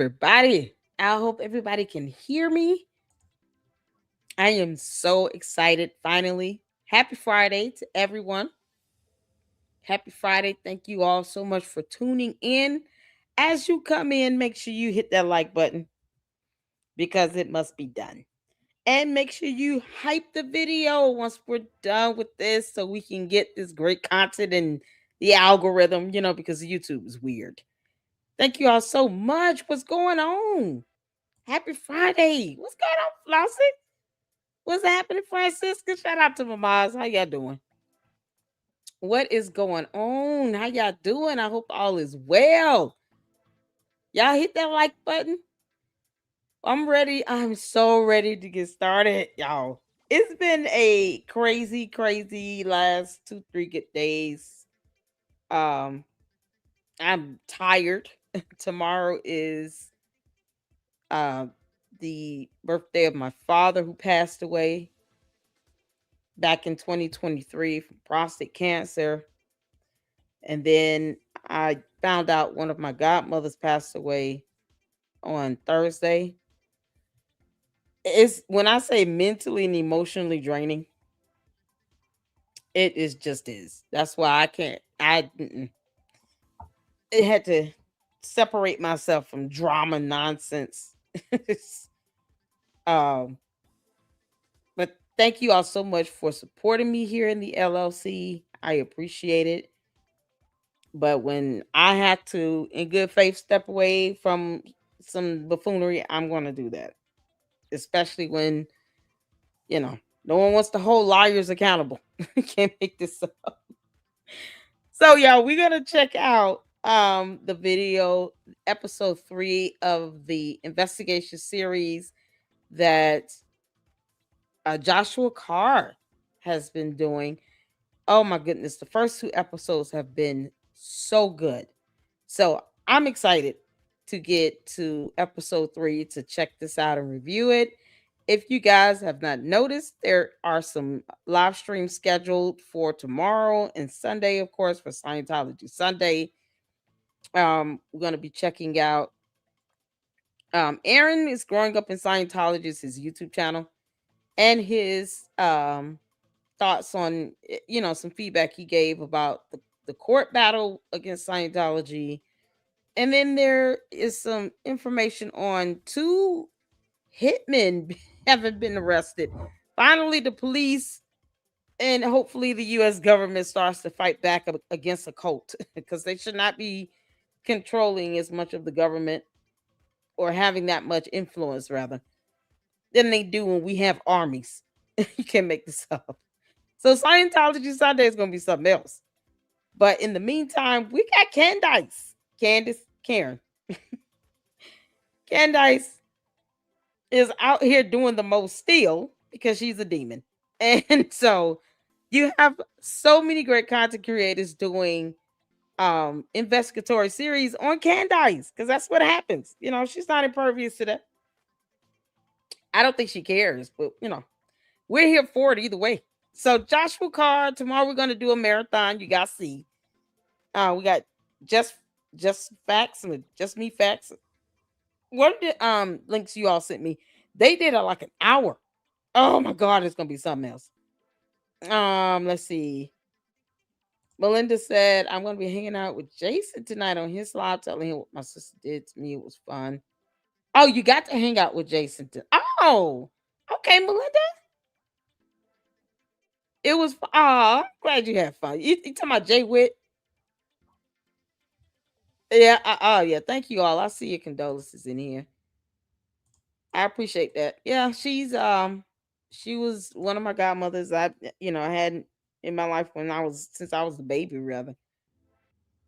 everybody. I hope everybody can hear me. I am so excited finally. Happy Friday to everyone. Happy Friday. Thank you all so much for tuning in. As you come in, make sure you hit that like button because it must be done. And make sure you hype the video once we're done with this so we can get this great content and the algorithm, because YouTube is weird. Thank you all so much. What's going on? Happy Friday. What's going on, Flossie? What's happening, Francisca? Shout out to my moms. How y'all doing? What is going on? How y'all doing? I hope all is well. Y'all hit that like button. I'm ready. I'm so ready to get started, y'all. It's been a crazy, crazy last 2, 3 good days. Um, I'm tired. Tomorrow is uh the birthday of my father who passed away back in 2023 from prostate cancer. And then I found out one of my godmothers passed away on Thursday. It's when I say mentally and emotionally draining, it is just is. That's why I can't. It had to separate myself from drama nonsense. um, but thank you all so much for supporting me here in the LLC. I appreciate it. But when I have to, in good faith, step away from some buffoonery, I'm going to do that. Especially when, you know, no one wants to hold lawyers accountable. Can't make this up. So, y'all, we're going to check out the video, episode 3 of the investigation series that Joshua Carr has been doing. Oh my goodness, the first 2 episodes have been so good. So I'm excited to get to episode 3 to check this out and review it. If you guys have not noticed, there are some live streams scheduled for tomorrow and Sunday, of course, for Scientology Sunday. We're going to be checking out Aaron is growing up in Scientology, is his YouTube channel, and his thoughts on some feedback he gave about the court battle against Scientology. And then there is some information on 2 hitmen haven't been arrested. Finally, the police and hopefully the US government starts to fight back against a cult because they should not be controlling as much of the government or having that much influence rather than they do when we have armies. You can't make this up. So Scientology Sunday is going to be something else. But in the meantime, we got Candace, Karen. Candace is out here doing the most still because she's a demon. And so you have so many great content creators doing investigatory series on Candace because that's what happens. She's not impervious to that. I don't think she cares, but we're here for it either way. So Joshua Carr, tomorrow we're gonna do a marathon. You guys see. We got just facts and just me facts. What are the links you all sent me? They did like an hour. Oh my god, it's gonna be something else. Let's see. Melinda said, I'm gonna be hanging out with Jason tonight on his live, telling him what my sister did to me. It was fun. Oh, you got to hang out with Jason. Oh, okay, Melinda. It was. I'm glad you had fun. You talking about Jay Witt? Yeah. Yeah. Thank you all. I see your condolences in here. I appreciate that. Yeah, she was one of my godmothers. I had in my life since I was a baby rather,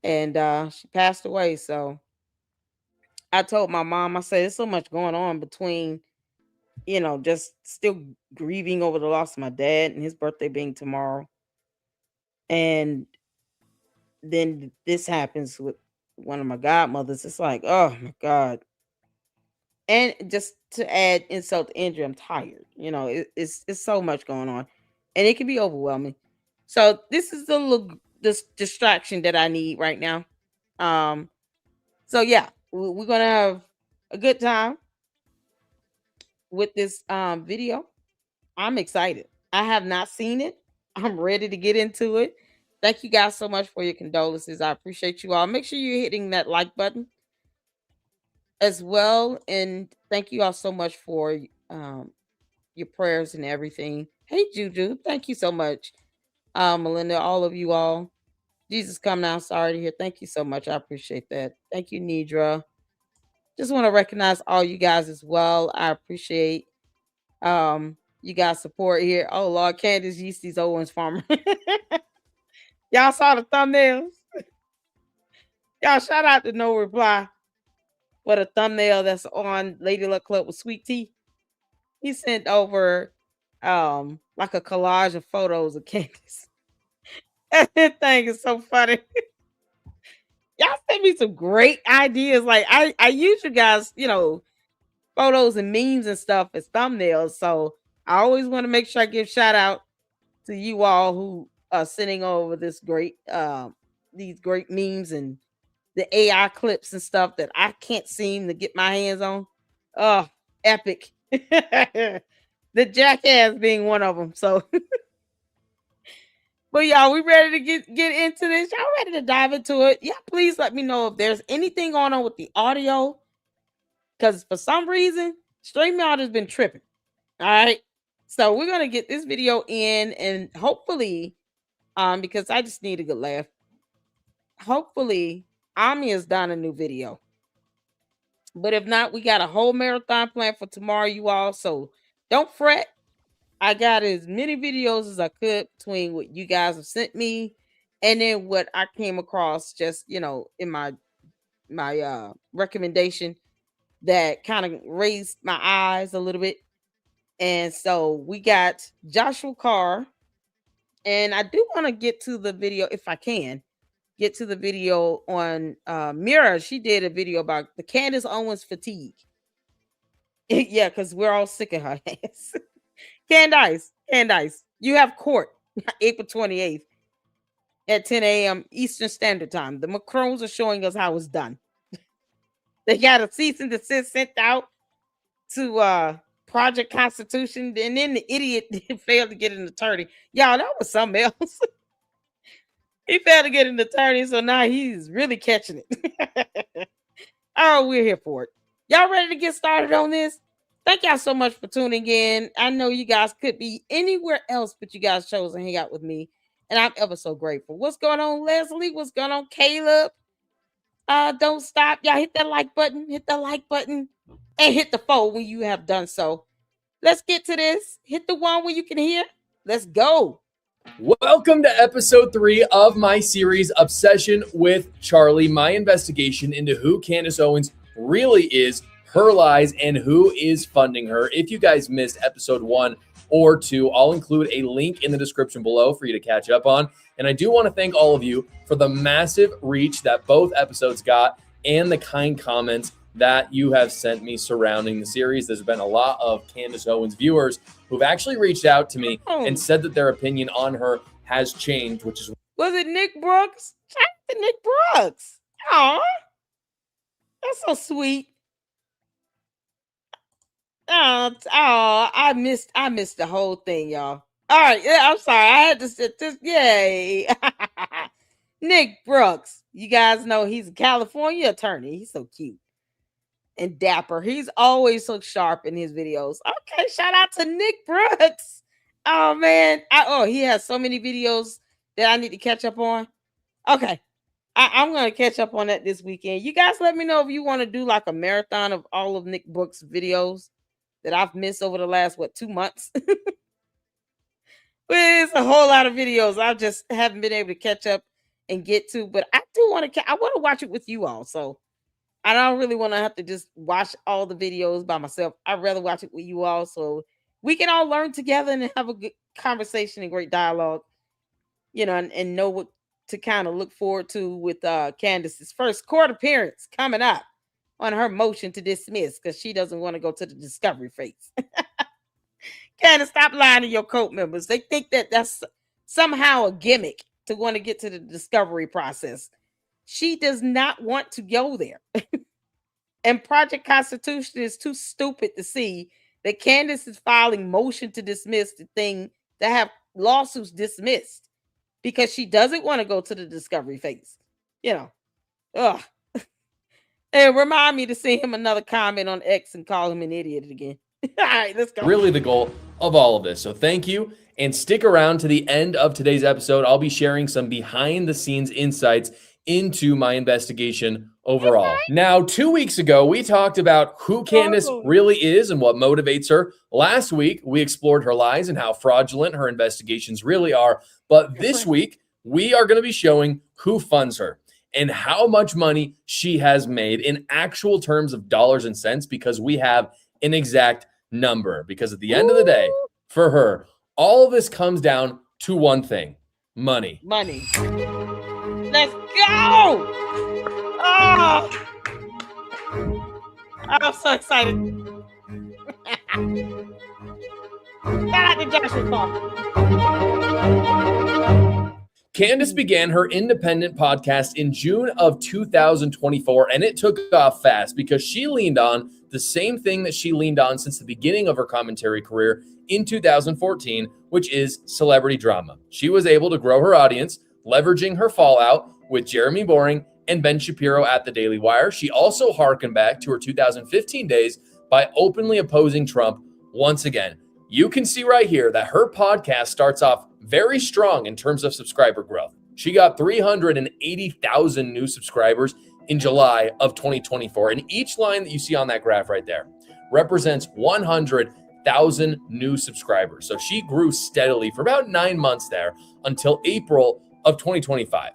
and she passed away. So I told my mom, I said, "There's so much going on between, just still grieving over the loss of my dad and his birthday being tomorrow, and then this happens with one of my godmothers. It's like, oh my god." And just to add insult to injury, I'm tired. It's so much going on, and it can be overwhelming. So this is the little this distraction that I need right now. Um, so yeah, we're gonna have a good time with this video. I'm excited. I have not seen it. I'm ready to get into it. Thank you guys so much for your condolences. I appreciate you all. Make sure you're hitting that like button as well. And thank you all so much for your prayers and everything. Hey, Juju. Thank you so much. Melinda, all of you all. Jesus come now. Sorry to hear. Thank you so much. I appreciate that. Thank you, Nidra. Just want to recognize all you guys as well. I appreciate you guys support here. Oh Lord, Candace Yeasty's Owens farmer. Y'all saw the thumbnails. Y'all shout out to No Reply. What a thumbnail that's on Lady Luck Club with Sweet Tea. He sent over like a collage of photos of Candace. That thing is so funny. Y'all sent me some great ideas. Like I use you guys, photos and memes and stuff as thumbnails. So I always want to make sure I give shout out to you all who are sending over these great memes and the AI clips and stuff that I can't seem to get my hands on. Oh, epic. The jackass being one of them. So but y'all, we ready to get into this? Y'all ready to dive into it? Yeah, please let me know if there's anything going on with the audio. Because for some reason, StreamYard has been tripping. All right. So we're gonna get this video in, and hopefully, because I just need a good laugh. Hopefully, Ami has done a new video. But if not, we got a whole marathon planned for tomorrow, you all. So don't fret. I got as many videos as I could between what you guys have sent me and then what I came across just, in my recommendation that kind of raised my eyes a little bit. And so we got Joshua Carr. And I do want to get to the video if I can. Get to the video on Mira. She did a video about the Candace Owens fatigue. Yeah, because we're all sick of her ass. Candace, you have court April 28th at 10 a.m. Eastern Standard Time. The Macrons are showing us how it's done. They got a cease and desist sent out to Project Constitution, and then the idiot failed to get an attorney. Y'all, that was something else. He failed to get an attorney, so now he's really catching it. Oh, we're here for it. Y'all ready to get started on this? Thank y'all so much for tuning in. I know you guys could be anywhere else, but you guys chose to hang out with me, and I'm ever so grateful. What's going on, Leslie? What's going on, Caleb? Don't stop. Y'all hit that like button, and hit the 4 when you have done so. Let's get to this. Hit the 1 when you can hear. Let's go. Welcome to episode 3 of my series, Obsession with Charlie, my investigation into who Candace Owens really is, her lies, and who is funding her. If you guys missed episode 1 or 2, I'll include a link in the description below for you to catch up on. And I do want to thank all of you for the massive reach that both episodes got and the kind comments that you have sent me surrounding the series. There's been a lot of Candace Owens viewers who've actually reached out to me and said that their opinion on her has changed, which is... Was it Nick Brooks? Shout out to Nick Brooks. Aw, that's so sweet. Oh, I missed the whole thing, y'all. All right, yeah, I'm sorry. I had to sit this. Yay. Nick Brooks. You guys know he's a California attorney. He's so cute and dapper. He's always so sharp in his videos. Okay, shout out to Nick Brooks. Oh man. He has so many videos that I need to catch up on. Okay. I'm gonna catch up on that this weekend. You guys let me know if you want to do like a marathon of all of Nick Brooks' videos that I've missed over the last 2 months. It's a whole lot of videos I just haven't been able to catch up and get to, but I do want to. I want to watch it with you all. So I don't really want to have to just watch all the videos by myself. I'd rather watch it with you all so we can all learn together and have a good conversation and great dialogue, and know what to kind of look forward to with Candace's first court appearance coming up on her motion to dismiss because she doesn't want to go to the discovery phase. Candace, stop lying to your court members. They think that that's somehow a gimmick to want to get to the discovery process. She does not want to go there. And Project Constitution is too stupid to see that Candace is filing motion to dismiss the thing to have lawsuits dismissed because she doesn't want to go to the discovery phase. You know, ugh. And remind me to send him another comment on X and call him an idiot again. All right, let's go. Really the goal of all of this. So thank you, and stick around to the end of today's episode. I'll be sharing some behind the scenes insights into my investigation overall. Now, 2 weeks ago, we talked about who Candace really is and what motivates her. Last week, we explored her lies and how fraudulent her investigations really are. But this week, we are going to be showing who funds her and how much money she has made in actual terms of dollars and cents, because we have an exact number. Because at the end of the day, for her, all of this comes down to one thing: money. Money. Let's go! Oh, I'm so excited. Shout out to Joshua Carr. Candace began her independent podcast in June of 2024, and it took off fast because she leaned on the same thing that she leaned on since the beginning of her commentary career in 2014, which is celebrity drama. She was able to grow her audience, leveraging her fallout with Jeremy Boring and Ben Shapiro at the Daily Wire. She also harkened back to her 2015 days by openly opposing Trump once again. You can see right here that her podcast starts off very strong in terms of subscriber growth. She got 380,000 new subscribers in July of 2024. And each line that you see on that graph right there represents 100,000 new subscribers. So she grew steadily for about 9 months there until April of 2025.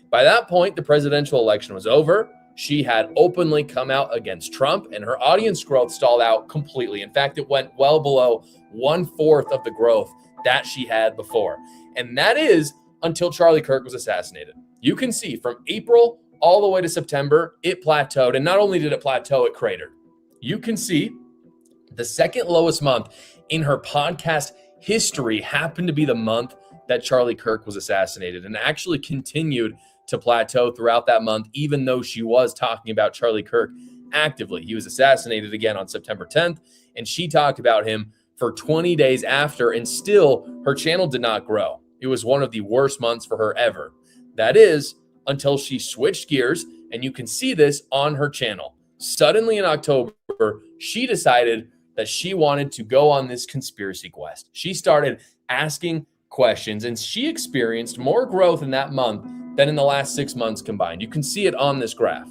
By that point, the presidential election was over. She had openly come out against Trump, and her audience growth stalled out completely. In fact, it went well below 1/4 of the growth that she had before. And that is until Charlie Kirk was assassinated. You can see from April all the way to September, it plateaued. And not only did it plateau, it cratered. You can see the second lowest month in her podcast history happened to be the month that Charlie Kirk was assassinated, and actually continued to plateau throughout that month, even though she was talking about Charlie Kirk actively. He was assassinated again on September 10th, and she talked about him for 20 days after, and still her channel did not grow. It was one of the worst months for her ever. That is until she switched gears, and you can see this on her channel. Suddenly in October, she decided that she wanted to go on this conspiracy quest. She started asking questions, and she experienced more growth in that month than in the last 6 months combined. You can see it on this graph.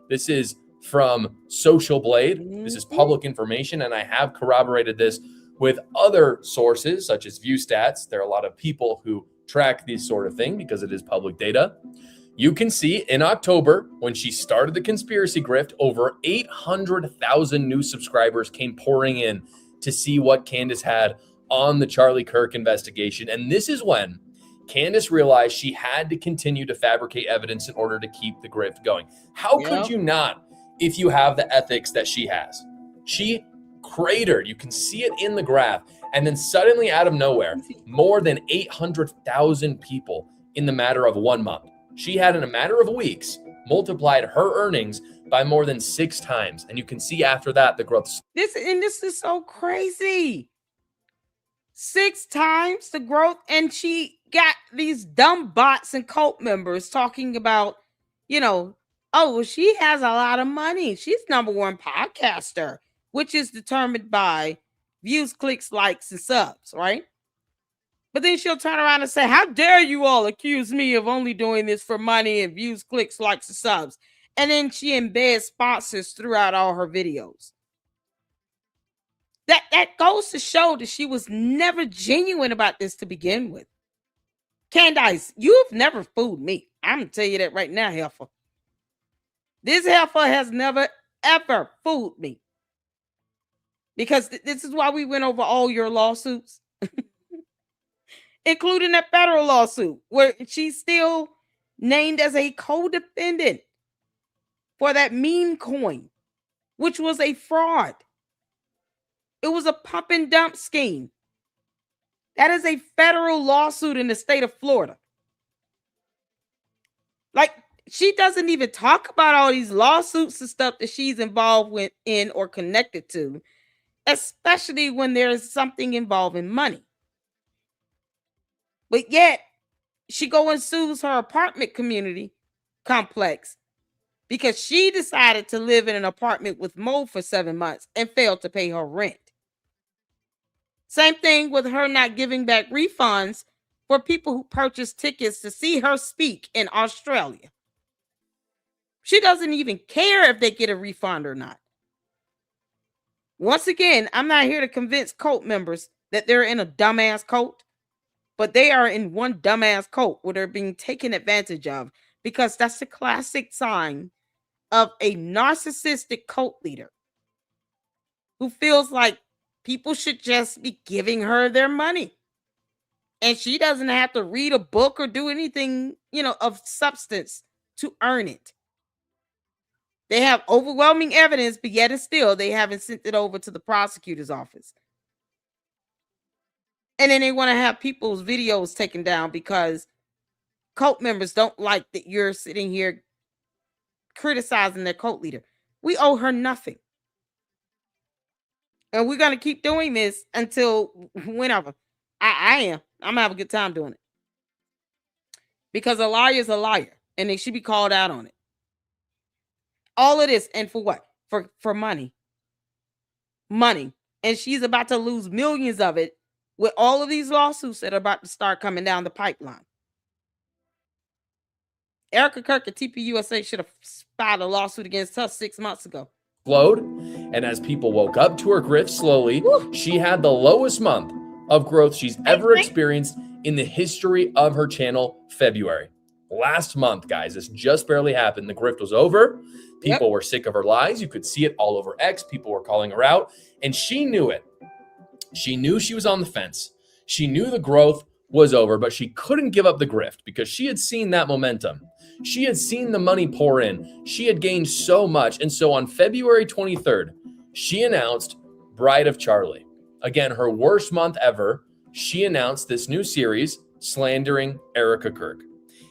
This is from Social Blade. This is public information, and I have corroborated this with other sources such as ViewStats. There are a lot of people who track these sort of thing because it is public data. You can see in October, when she started the conspiracy grift, over 800,000 new subscribers came pouring in to see what Candace had on the Charlie Kirk investigation. And this is when Candace realized she had to continue to fabricate evidence in order to keep the grift going. How could you not, if you have the ethics that she has? She cratered. You can see it in the graph. And then suddenly out of nowhere, more than 800,000 people in the matter of 1 month. She had, in a matter of weeks, multiplied her earnings by more than 6 times. And you can see after that, the growth. This is so crazy. 6 times the growth, and she got these dumb bots and cult members talking about, oh, well, she has a lot of money. She's #1 podcaster, which is determined by views, clicks, likes, and subs, right? But then she'll turn around and say, how dare you all accuse me of only doing this for money and views, clicks, likes, and subs. And then she embeds sponsors throughout all her videos. That goes to show that she was never genuine about this to begin with. Candace, you've never fooled me. I'm going to tell you that right now, heifer. This heifer has never, ever fooled me. Because this is why we went over all your lawsuits. Including that federal lawsuit where she's still named as a co-defendant for that meme coin, which was a fraud. It was a pump and dump scheme. That is a federal lawsuit in the state of Florida. Like, She doesn't even talk about all these lawsuits and stuff that she's involved with in or connected to, especially when there's something involving money. But yet she go and sues her apartment community complex because she decided to live in an apartment with mold for 7 months and failed to pay her rent. Same thing with her not giving back refunds for people who purchased tickets to see her speak in Australia. She doesn't even care if they get a refund or not. Once again, I'm not here to convince cult members that they're in a dumbass cult, but they are in one dumbass cult where they're being taken advantage of, because that's the classic sign of a narcissistic cult leader who feels like people should just be giving her their money. And she doesn't have to read a book or do anything, of substance to earn it. They have overwhelming evidence, but yet and still they haven't sent it over to the prosecutor's office. And then they want to have people's videos taken down because cult members don't like that you're sitting here criticizing their cult leader. We owe her nothing. And we're going to keep doing this until whenever. I am. I'm going to have a good time doing it. Because a liar is a liar. And they should be called out on it. All of this. And for what? For money. Money. And she's about to lose millions of it with all of these lawsuits that are about to start coming down the pipeline. Erica Kirk at TPUSA should have filed a lawsuit against her 6 months ago. Flowed, and as people woke up to her grift slowly, she had the lowest month of growth she's ever experienced in the history of her channel, February. Last month, guys, this just barely happened. The grift was over. People were sick of her lies. You could see it all over X. People were calling her out, and she knew it. She knew she was on the fence. She knew the growth was over, but she couldn't give up the grift because she had seen that momentum. She had seen the money pour in. She had gained so much. And so on February 23rd, she announced Bride of Charlie. Again, her worst month ever. She announced this new series, Slandering Erica Kirk.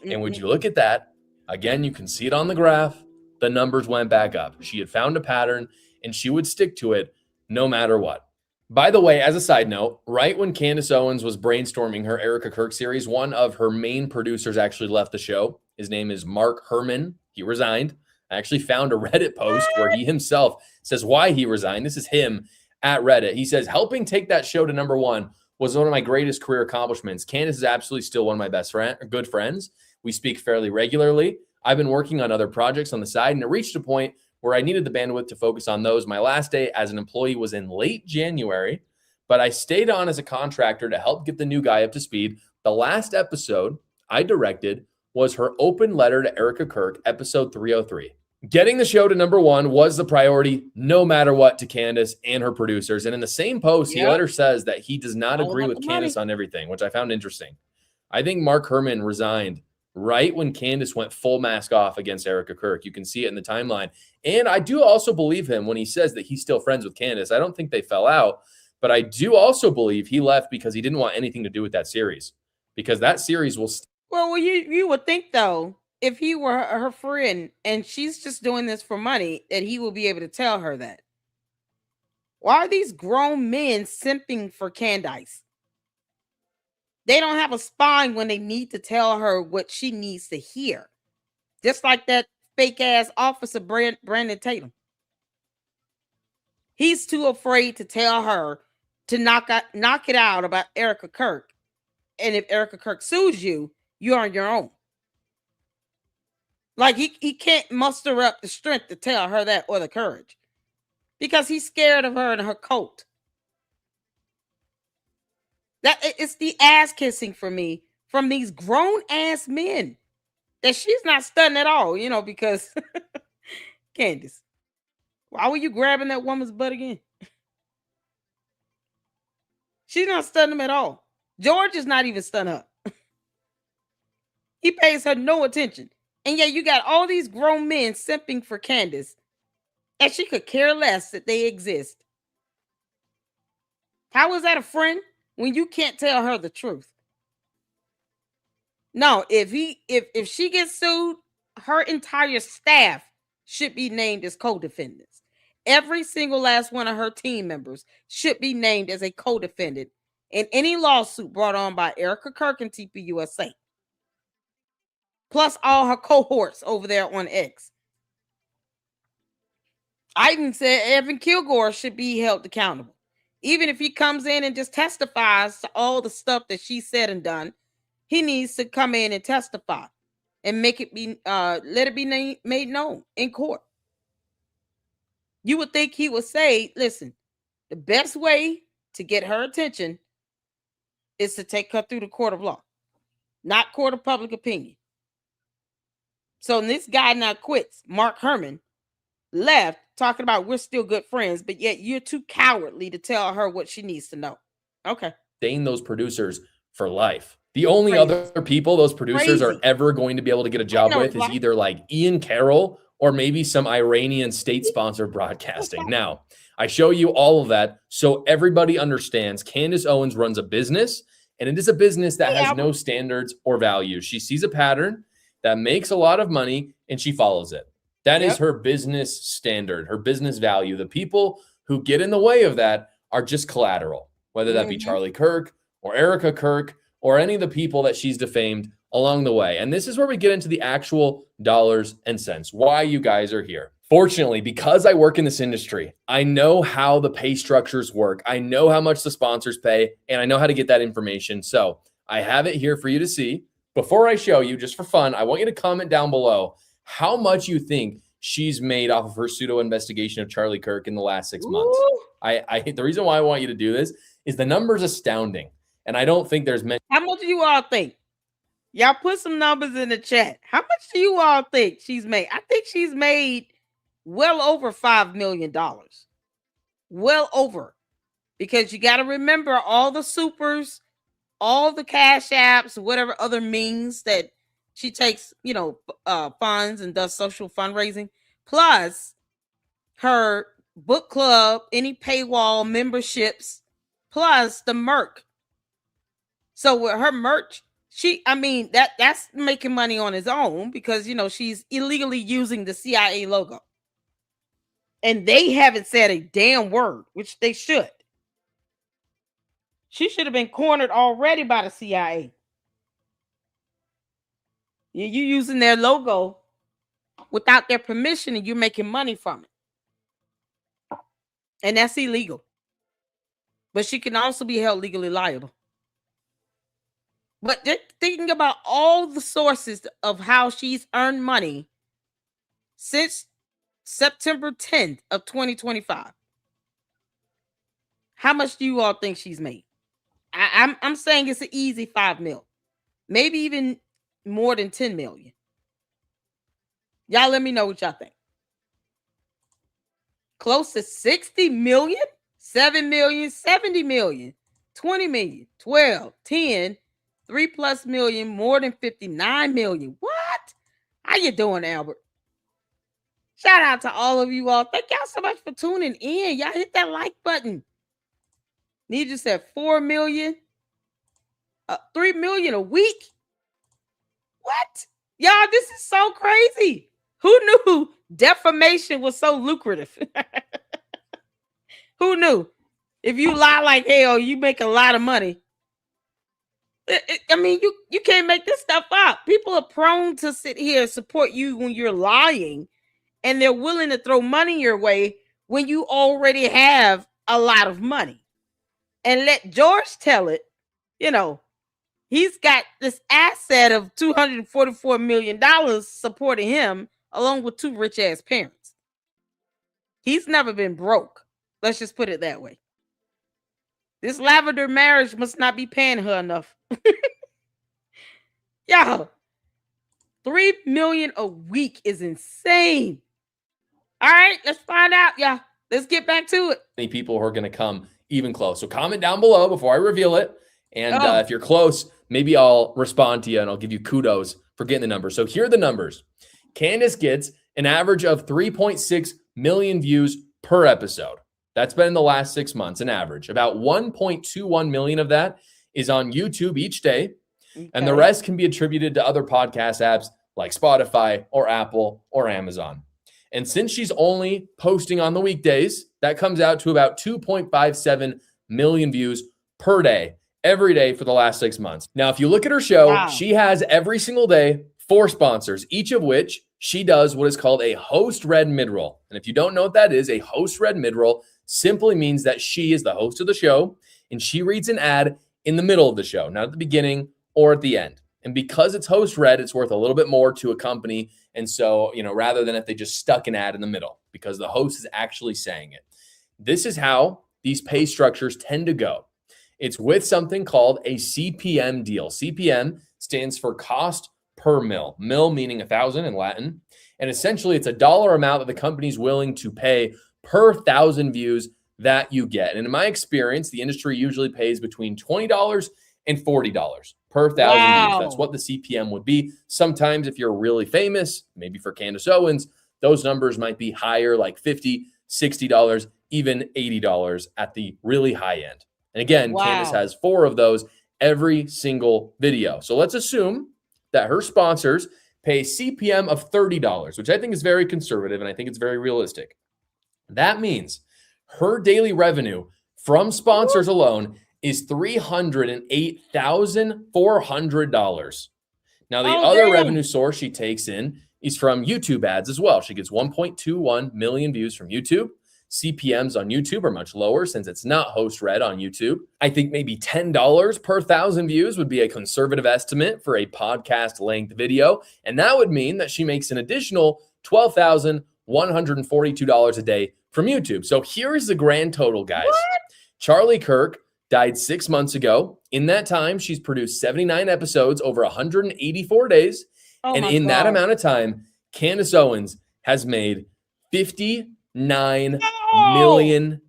And would you look at that? Again, you can see it on the graph. The numbers went back up. She had found a pattern and she would stick to it no matter what. By the way, as a side note, right when Candace Owens was brainstorming her Erica Kirk series, one of her main producers actually left the show. His name is Mark Herman. He resigned. I actually found a Reddit post where he himself says why he resigned. This is him at Reddit. He says, helping take that show to #1 was one of my greatest career accomplishments. Candace is absolutely still one of my good friends. We speak fairly regularly. I've been working on other projects on the side, and it reached a point where I needed the bandwidth to focus on those. My last day as an employee was in late January, but I stayed on as a contractor to help get the new guy up to speed. The last episode I directed was her open letter to Erica Kirk, episode 303. Getting the show to #1 was the priority, no matter what, to Candace and her producers. And in the same post, he later says that he does not agree with Candace on everything, which I found interesting. I think Mark Herman resigned right when Candace went full mask off against Erica Kirk. You can see it in the timeline. And I do also believe him when he says that he's still friends with Candace. I don't think they fell out, but I do also believe he left because he didn't want anything to do with that series, because that series will Well, you would think, though, if he were her friend and she's just doing this for money, that he will be able to tell her that. Why are these grown men simping for Candace? They don't have a spine when they need to tell her what she needs to hear. Just like that fake ass officer Brandon Tatum. He's too afraid to tell her to knock it out about Erica Kirk. And if Erica Kirk sues you, you're on your own. Like he can't muster up the strength to tell her that, or the courage, because he's scared of her and her cult. That it's the ass kissing for me from these grown ass men that she's not studying at all, because Candace, why were you grabbing that woman's butt again? She's not studying him at all. George is not even stunned up. He pays her no attention. And yet you got all these grown men simping for Candace, and she could care less that they exist. How is that a friend when you can't tell her the truth? No, if she gets sued, her entire staff should be named as co-defendants. Every single last one of her team members should be named as a co-defendant in any lawsuit brought on by Erica Kirk and TPUSA. Plus all her cohorts over there on X. I even said Evan Kilgore should be held accountable. Even if he comes in and just testifies to all the stuff that she said and done, he needs to come in and testify and make it be, let it be made known in court. You would think he would say, listen, the best way to get her attention is to take her through the court of law, not court of public opinion. So this guy now quits, Mark Herman, left talking about we're still good friends, but yet you're too cowardly to tell her what she needs to know. Okay. Sustain those producers for life. The only other people those producers are ever going to be able to get a job with is either like Ian Carroll or maybe some Iranian state-sponsored broadcasting. Now, I show you all of that so everybody understands Candace Owens runs a business, and it is a business that has no standards or values. She sees a pattern that makes a lot of money, and she follows it. That is her business standard, her business value. The people who get in the way of that are just collateral, whether that be Charlie Kirk or Erica Kirk or any of the people that she's defamed along the way. And this is where we get into the actual dollars and cents, why you guys are here. Fortunately, because I work in this industry, I know how the pay structures work. I know how much the sponsors pay, and I know how to get that information. So I have it here for you to see. Before I show you, just for fun, I want you to comment down below how much you think she's made off of her pseudo investigation of Charlie Kirk in the last 6 months. The reason why I want you to do this is the number's astounding. And I don't think there's many. How much do you all think? Y'all put some numbers in the chat. How much do you all think she's made? I think she's made well over $5 million. Well over. Because you got to remember all the supers, all the cash apps, whatever other means that she takes, funds and does social fundraising, plus her book club, any paywall memberships, plus the merch. So with her merch, that's making money on its own because, she's illegally using the CIA logo. And they haven't said a damn word, which they should. She should have been cornered already by the CIA. You're using their logo without their permission and you're making money from it. And that's illegal. But she can also be held legally liable. But thinking about all the sources of how she's earned money since September 10th of 2025. How much do you all think she's made? I'm saying it's an easy 5 mil. Maybe even more than 10 million. Y'all let me know what y'all think. Close to 60 million, 7 million, 70 million, 20 million, 12, 10, 3+ million, more than 59 million. What? How you doing, Albert? Shout out to all of you all. Thank y'all so much for tuning in. Y'all hit that like button. Need just said 4 million, 3 million a week. What? Y'all, this is so crazy. Who knew defamation was so lucrative? Who knew? If you lie like hell, you make a lot of money. You can't make this stuff up. People are prone to sit here and support you when you're lying, and they're willing to throw money your way when you already have a lot of money. And let George tell it, he's got this asset of $244 million supporting him, along with 2 rich-ass parents. He's never been broke. Let's just put it that way. This lavender marriage must not be paying her enough. Y'all, 3 million a week is insane. All right, let's find out, y'all. Let's get back to it. Many people who are going to come even close. So comment down below before I reveal it. And if you're close, maybe I'll respond to you and I'll give you kudos for getting the numbers. So here are the numbers. Candace gets an average of 3.6 million views per episode. That's been in the last 6 months, an average. About 1.21 million of that is on YouTube each day. Okay. And the rest can be attributed to other podcast apps like Spotify or Apple or Amazon. And since she's only posting on the weekdays, that comes out to about 2.57 million views per day, every day for the last 6 months. Now, if you look at her show, she has every single day 4 sponsors, each of which she does what is called a host read midroll. And if you don't know what that is, a host read midroll simply means that she is the host of the show and she reads an ad in the middle of the show, not at the beginning or at the end. And because it's host read, it's worth a little bit more to a company. And so, rather than if they just stuck an ad in the middle, because the host is actually saying it. This is how these pay structures tend to go. It's with something called a CPM deal. CPM stands for cost per mil, mil meaning 1,000 in Latin. And essentially it's a dollar amount that the company's willing to pay per 1,000 views that you get. And in my experience, the industry usually pays between $20 and $40 per 1,000 views. That's what the CPM would be. Sometimes if you're really famous, maybe for Candace Owens, those numbers might be higher, like $50, $60, even $80 at the really high end. And again, Candace has 4 of those every single video. So let's assume that her sponsors pay CPM of $30, which I think is very conservative and I think it's very realistic. That means her daily revenue from sponsors alone is $308,400. Now, the other revenue source she takes in is from YouTube ads as well. She gets 1.21 million views from YouTube. CPMs on YouTube are much lower since it's not host read on YouTube. I think maybe $10 per 1,000 views would be a conservative estimate for a podcast length video. And that would mean that she makes an additional $12,142 a day from YouTube. So here is the grand total, guys. What? Charlie Kirk died 6 months ago. In that time, she's produced 79 episodes over 184 days. And in that amount of time, Candace Owens has made $59 million.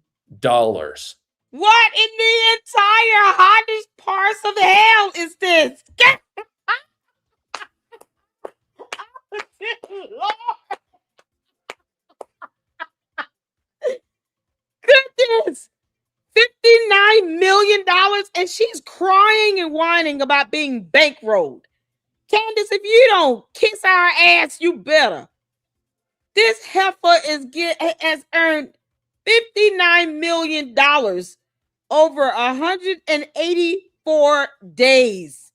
What in the entire hottest parts of hell is this? Goodness. $59 million, and she's crying and whining about being bankrolled. Candace, if you don't kiss our ass, you better. This heifer has earned $59 million over 184 days.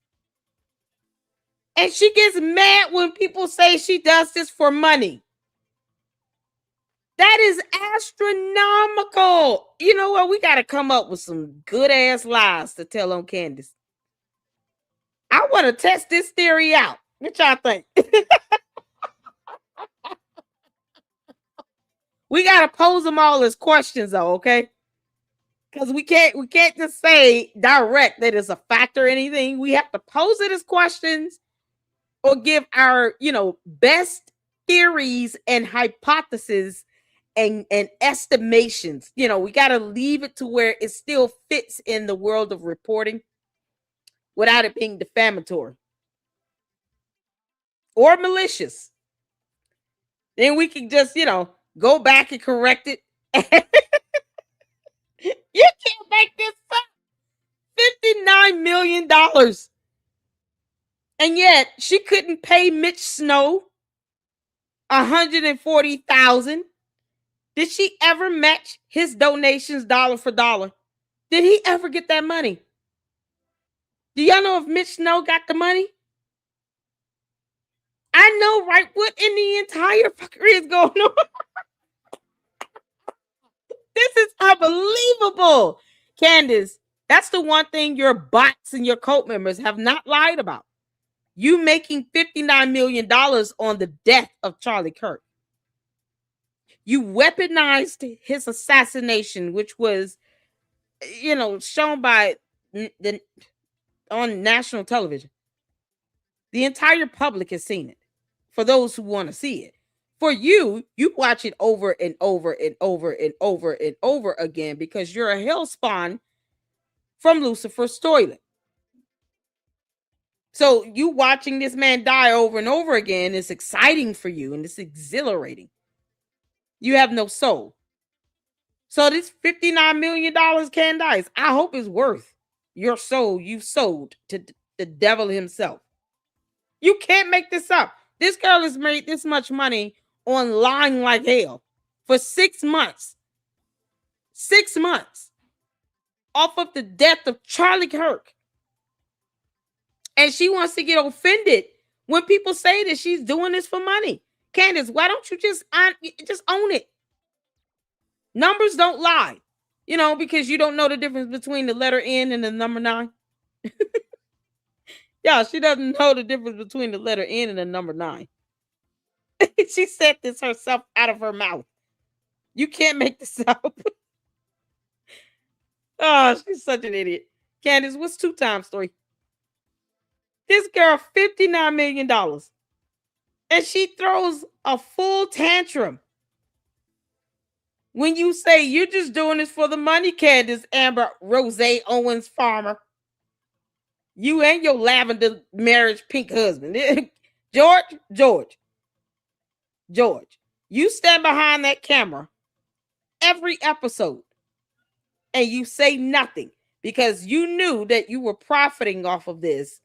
And she gets mad when people say she does this for money. That is astronomical. You know what? We got to come up with some good ass lies to tell on Candace. I want to test this theory out. What y'all think? We got to pose them all as questions, though, okay? Because we can't just say direct that it's a fact or anything. We have to pose it as questions or give our, best theories and hypotheses and estimations. We got to leave it to where it still fits in the world of reporting without it being defamatory or malicious. Then we can just, go back and correct it. You can't make this up. $59 million. And yet she couldn't pay Mitch Snow $140,000. Did she ever match his donations dollar for dollar? Did he ever get that money? Do y'all know if Mitch Snow got the money? I know, right? What in the entire fuckery is going on? This is unbelievable. Candace, that's the one thing your bots and your cult members have not lied about. You making $59 million on the death of Charlie Kirk. You weaponized his assassination, which was, shown on national television. The entire public has seen it. For those who want to see it. For you watch it over and over and over and over and over again because you're a hellspawn from Lucifer's toilet. So you watching this man die over and over again is exciting for you and it's exhilarating. You have no soul. So this $59 million, Candace, I hope is worth your soul you've sold to the devil himself. You can't make this up. This girl has made this much money on lying like hell for 6 months. 6 months off of the death of Charlie Kirk. And she wants to get offended when people say that she's doing this for money. Candace, why don't you just own it? Numbers don't lie. Because you don't know the difference between the letter N and the number 9. Yeah, she doesn't know the difference between the letter N and the number 9. She said this herself out of her mouth. You can't make this up. Oh, she's such an idiot. Candace, what's 2 times 3? This girl, $59 million. And she throws a full tantrum when you say you're just doing this for the money, Candace Amber Rose Owens Farmer. You and your lavender marriage pink husband. George. You stand behind that camera every episode and you say nothing because you knew that you were profiting off of this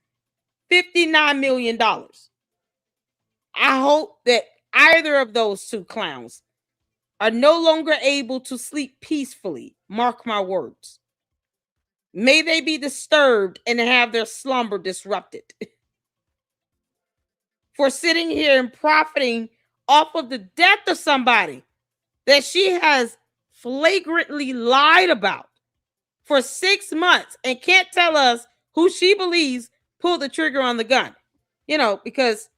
$59 million. I hope that either of those 2 clowns are no longer able to sleep peacefully. Mark my words. May they be disturbed and have their slumber disrupted. For sitting here and profiting off of the death of somebody that she has flagrantly lied about for 6 months and can't tell us who she believes pulled the trigger on the gun. Because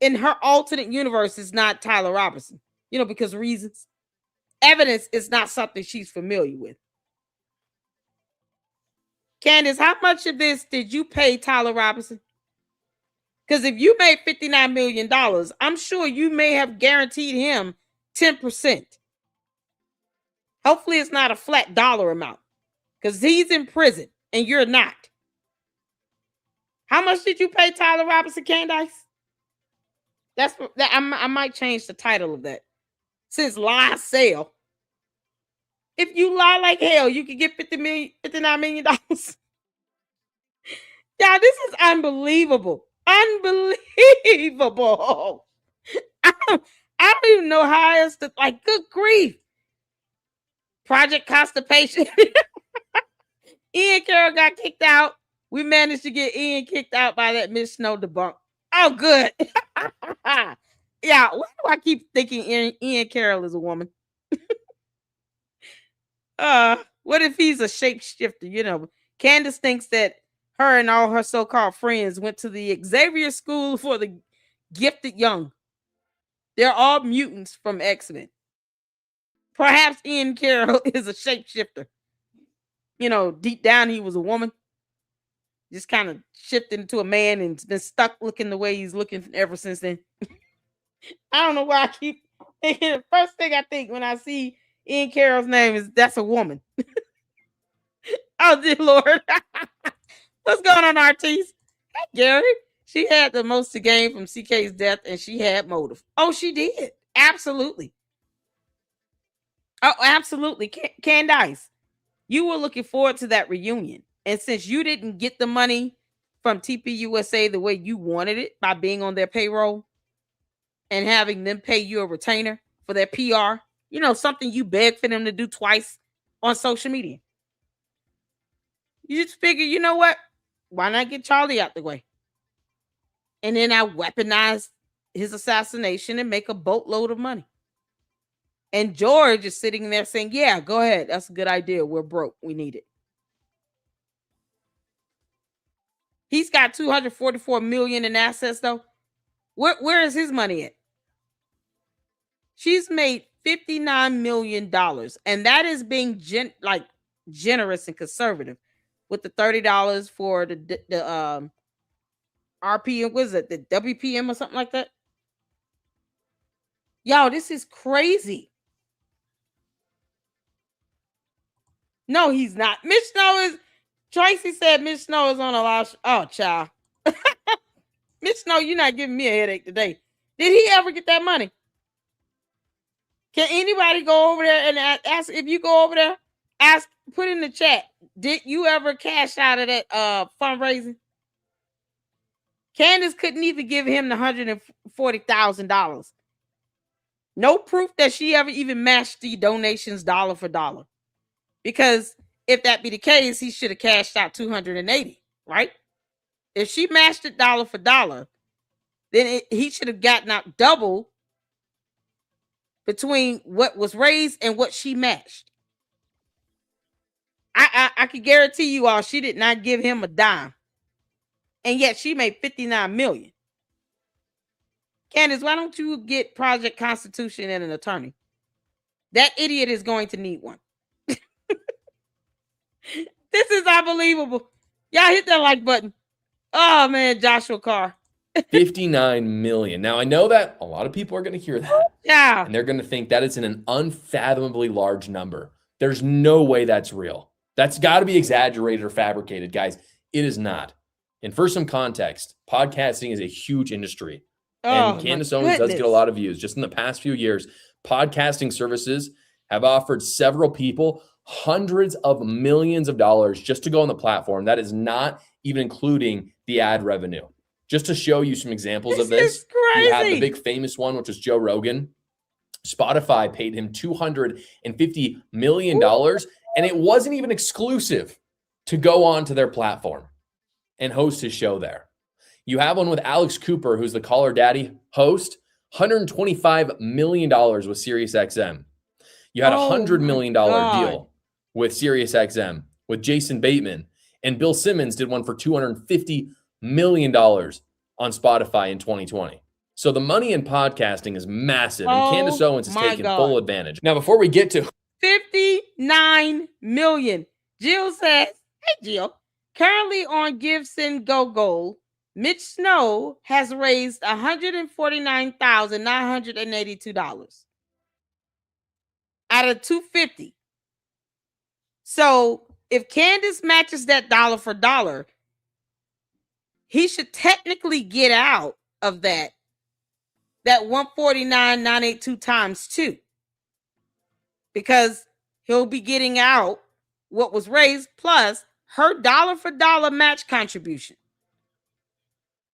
in her alternate universe is not Tyler Robinson. Because reasons. Evidence is not something she's familiar with. Candace, how much of this did you pay Tyler Robinson? Because if you made $59 million, I'm sure you may have guaranteed him 10%. Hopefully it's not a flat dollar amount because he's in prison and you're not. How much did you pay Tyler Robinson, Candace? I might change the title of that. Since lie sale. If you lie like hell, you could get $59 million. Yeah, this is unbelievable. Unbelievable. I don't even know how else to, good grief. Project Constipation. Ian Carroll got kicked out. We managed to get Ian kicked out by that Miss Snow debunk. Oh, good. Yeah, why do I keep thinking Ian Carroll is a woman? What if he's a shapeshifter? Candace thinks that her and all her so-called friends went to the Xavier School for the Gifted Young. They're all mutants from X-Men. Perhaps Ian Carroll is a shapeshifter. Deep down he was a woman. Just kind of shifted into a man and been stuck looking the way he's looking ever since then. I don't know why I keep thinking. The first thing I think when I see Ian Carroll's name is that's a woman. Oh, dear Lord. What's going on, Artis? Hey, Gary. She had the most to gain from CK's death and she had motive. Oh, she did. Absolutely. Oh, absolutely. Candace, you were looking forward to that reunion. And since you didn't get the money from TPUSA the way you wanted it by being on their payroll and having them pay you a retainer for their PR, something you begged for them to do twice on social media. You just figure, you know what? Why not get Charlie out the way? And then I weaponize his assassination and make a boatload of money. And George is sitting there saying, yeah, go ahead. That's a good idea. We're broke. We need it. He's got $244 million in assets, though. Where is his money at? She's made $59 million. And that is being generous and conservative with the $30 for the RPM, was it the WPM or something like that? Yo, this is crazy. No, he's not. Mitch Snow is. Tracy said Mitch Snow is on a lot. Oh, child. Mitch Snow, you're not giving me a headache today. Did he ever get that money? Can anybody go over there and ask? If you go over there, put in the chat. Did you ever cash out of that fundraising? Candace couldn't even give him the $140,000. No proof that she ever even matched the donations dollar for dollar. Because if that be the case, he should have cashed out $280, right? If she matched it dollar for dollar, then he should have gotten out double between what was raised and what she matched. I can guarantee you all, she did not give him a dime, and yet she made $59 million. Candace, why don't you get Project Constitution and an attorney? That idiot is going to need one. This is unbelievable. Y'all hit that like button. Oh man, Joshua Carr. 59 million. Now I know that a lot of people are going to hear that. Yeah. And they're going to think that is an unfathomably large number. There's no way that's real. That's got to be exaggerated or fabricated, guys. It is not. And for some context, podcasting is a huge industry. And Candace Owens does get a lot of views. Just in the past few years, podcasting services have offered several people hundreds of millions of dollars just to go on the platform. That is not even including the ad revenue. Just to show you some examples of this, you have the big famous one, which was Joe Rogan. Spotify paid him $250 million, and it wasn't even exclusive to go on to their platform and host his show there. You have one with Alex Cooper, who's the Call Her Daddy host, $125 million with SiriusXM. You had a $100 million deal with SiriusXM with Jason Bateman, and Bill Simmons did one for $250 million on Spotify in 2020. So the money in podcasting is massive, and Candace Owens is taking full advantage. Now, before we get to $59 million, Jill says, hey, Jill, currently on Gibson Go Gold, Mitch Snow has raised $149,982 out of $250. So if Candace matches that dollar for dollar, he should technically get out of that 149,982 times 2, because he'll be getting out what was raised plus her dollar for dollar match contribution.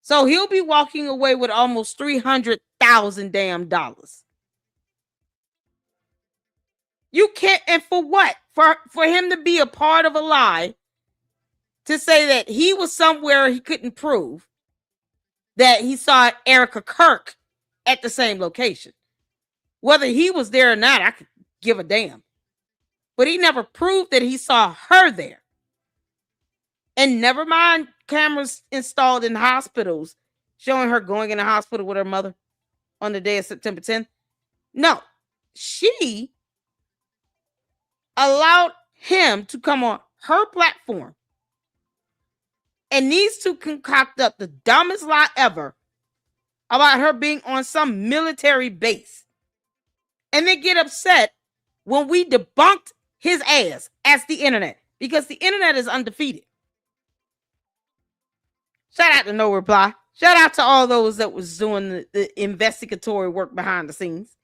So he'll be walking away with almost $300,000 damn dollars. You can't, and for what? For him to be a part of a lie, to say that he was somewhere he couldn't prove, that he saw Erica Kirk at the same location. Whether he was there or not, I could give a damn. But he never proved that he saw her there. And never mind cameras installed in hospitals showing her going in the hospital with her mother on the day of September 10th. No, she allowed him to come on her platform, and these two concoct up the dumbest lie ever about her being on some military base. And they get upset when we debunked his ass as the internet, because the internet is undefeated. Shout out to No Reply. Shout out to all those that was doing the investigatory work behind the scenes.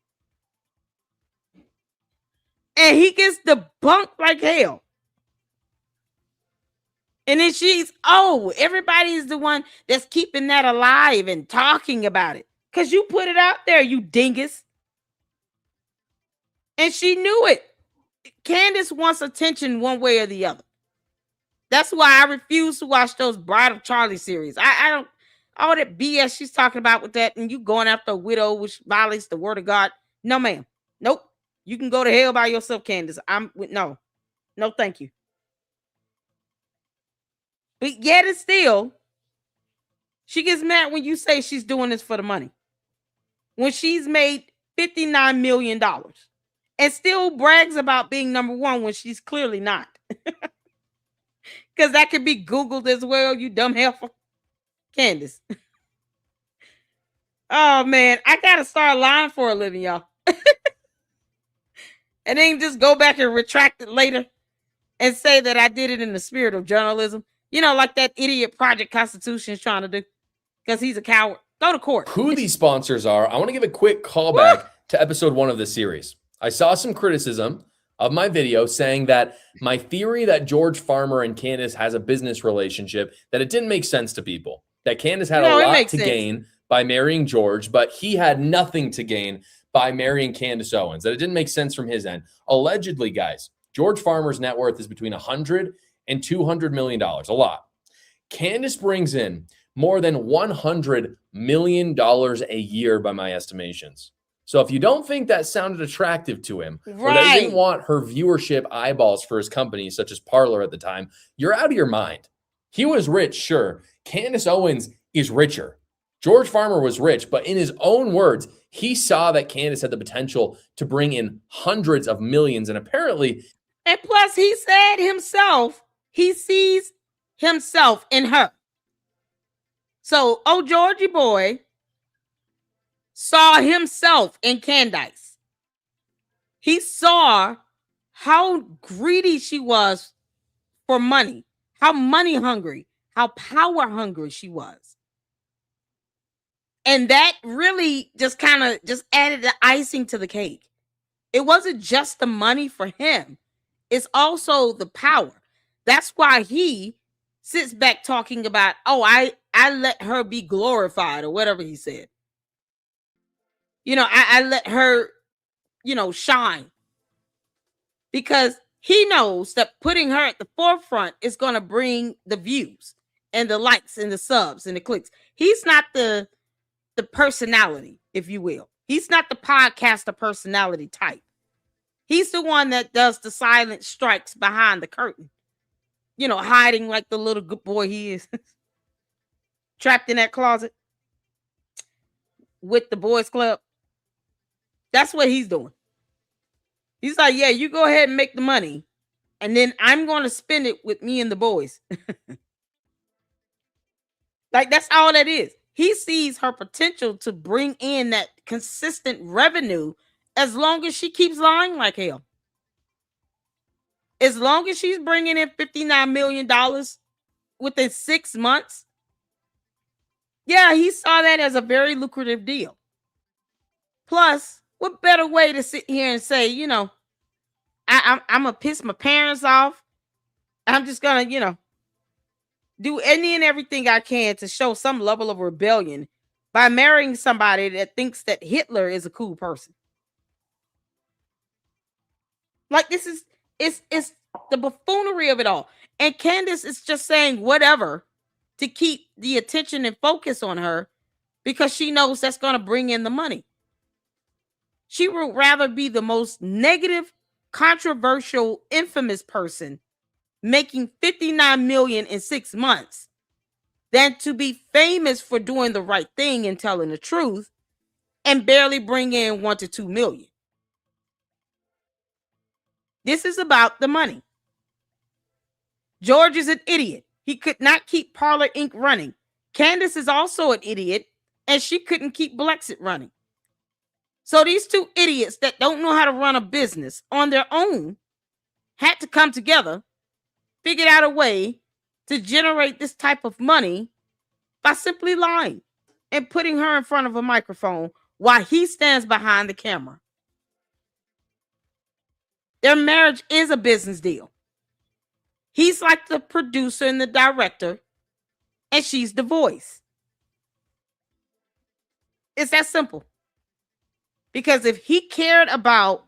And he gets debunked like hell. And then everybody's the one that's keeping that alive and talking about it. Because you put it out there, you dingus. And she knew it. Candace wants attention one way or the other. That's why I refuse to watch those Bride of Charlie series. I don't, all that BS she's talking about with that, and you going after a widow which violates the word of God. No, ma'am. Nope. You can go to hell by yourself, Candace. No, thank you. But yet and still, she gets mad when you say she's doing this for the money. When she's made $59 million and still brags about being number one when she's clearly not. Because that could be Googled as well, you dumb heifer. Candace. Oh, man. I got to start lying for a living, y'all. And then just go back and retract it later and say that I did it in the spirit of journalism. You know, like that idiot Project Constitution is trying to do, because he's a coward. Go to court. Who these sponsors are, I want to give a quick callback to episode 1 of this series. I saw some criticism of my video saying that my theory that George Farmer and Candace has a business relationship, that it didn't make sense to people. that Candace had a it lot makes to sense. gain by marrying George, but he had nothing to gain by marrying Candace Owens. That it didn't make sense from his end. Allegedly, guys, George Farmer's net worth is between $100 and $200 million, a lot. Candace brings in more than $100 million a year by my estimations. So if you don't think that sounded attractive to him, or that he didn't want her viewership eyeballs for his company, such as Parler at the time, you're out of your mind. He was rich, sure. Candace Owens is richer. George Farmer was rich, but in his own words, he saw that Candace had the potential to bring in hundreds of millions, and apparently... And plus, he said himself, he sees himself in her. So, Georgie boy saw himself in Candace. He saw how greedy she was for money, how money hungry, how power hungry she was. And that really just kind of just added the icing to the cake. It wasn't just the money for him. It's also the power. That's why he sits back talking about, I let her be glorified, or whatever he said. I let her, shine. Because he knows that putting her at the forefront is going to bring the views and the likes and the subs and the clicks. He's not the personality, if you will. He's not the podcaster personality type. He's the one that does the silent strikes behind the curtain. Hiding like the little good boy he is. Trapped in that closet with the boys club. That's what he's doing. He's like, yeah, you go ahead and make the money, and then I'm going to spend it with me and the boys. Like, that's all that is. He sees her potential to bring in that consistent revenue as long as she keeps lying like hell. As long as she's bringing in $59 million within 6 months, yeah, he saw that as a very lucrative deal. Plus, what better way to sit here and say, I'm going to piss my parents off. I'm just going to, do any and everything I can to show some level of rebellion by marrying somebody that thinks that Hitler is a cool person. Like, this is, it's the buffoonery of it all. And Candace is just saying whatever to keep the attention and focus on her because she knows that's going to bring in the money. She would rather be the most negative, controversial, infamous person making $59 million in 6 months than to be famous for doing the right thing and telling the truth and barely bring in $1 to $2 million. This is about the money. George is an idiot. He could not keep Parler Inc. running. Candace is also an idiot, and she couldn't keep Blexit running. So these two idiots that don't know how to run a business on their own had to come together, figured out a way to generate this type of money by simply lying and putting her in front of a microphone while he stands behind the camera. Their marriage is a business deal. He's like the producer and the director, and she's the voice. It's that simple. Because if he cared about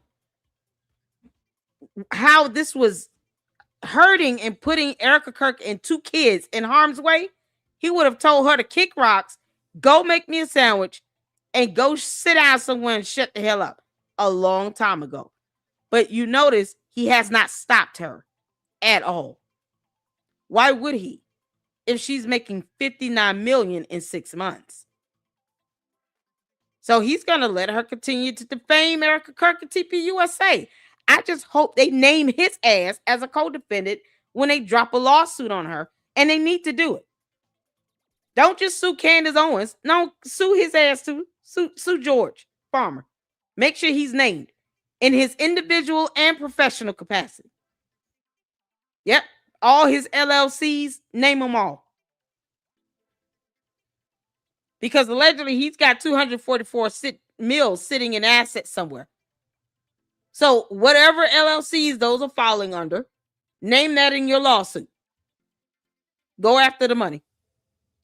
how this was hurting and putting Erica Kirk and 2 kids in harm's way, he would have told her to kick rocks, go make me a sandwich, and go sit down somewhere and shut the hell up a long time ago. But you notice he has not stopped her at all. Why would he? If she's making $59 million in 6 months. So he's going to let her continue to defame Erica Kirk and TPUSA. I just hope they name his ass as a co-defendant when they drop a lawsuit on her, and they need to do it. Don't just sue Candace Owens. No, sue his ass too. Sue George Farmer. Make sure he's named in his individual and professional capacity. Yep. All his LLCs, name them all. Because allegedly he's got 244 mills sitting in assets somewhere. So whatever LLCs those are falling under, name that in your lawsuit. Go after the money.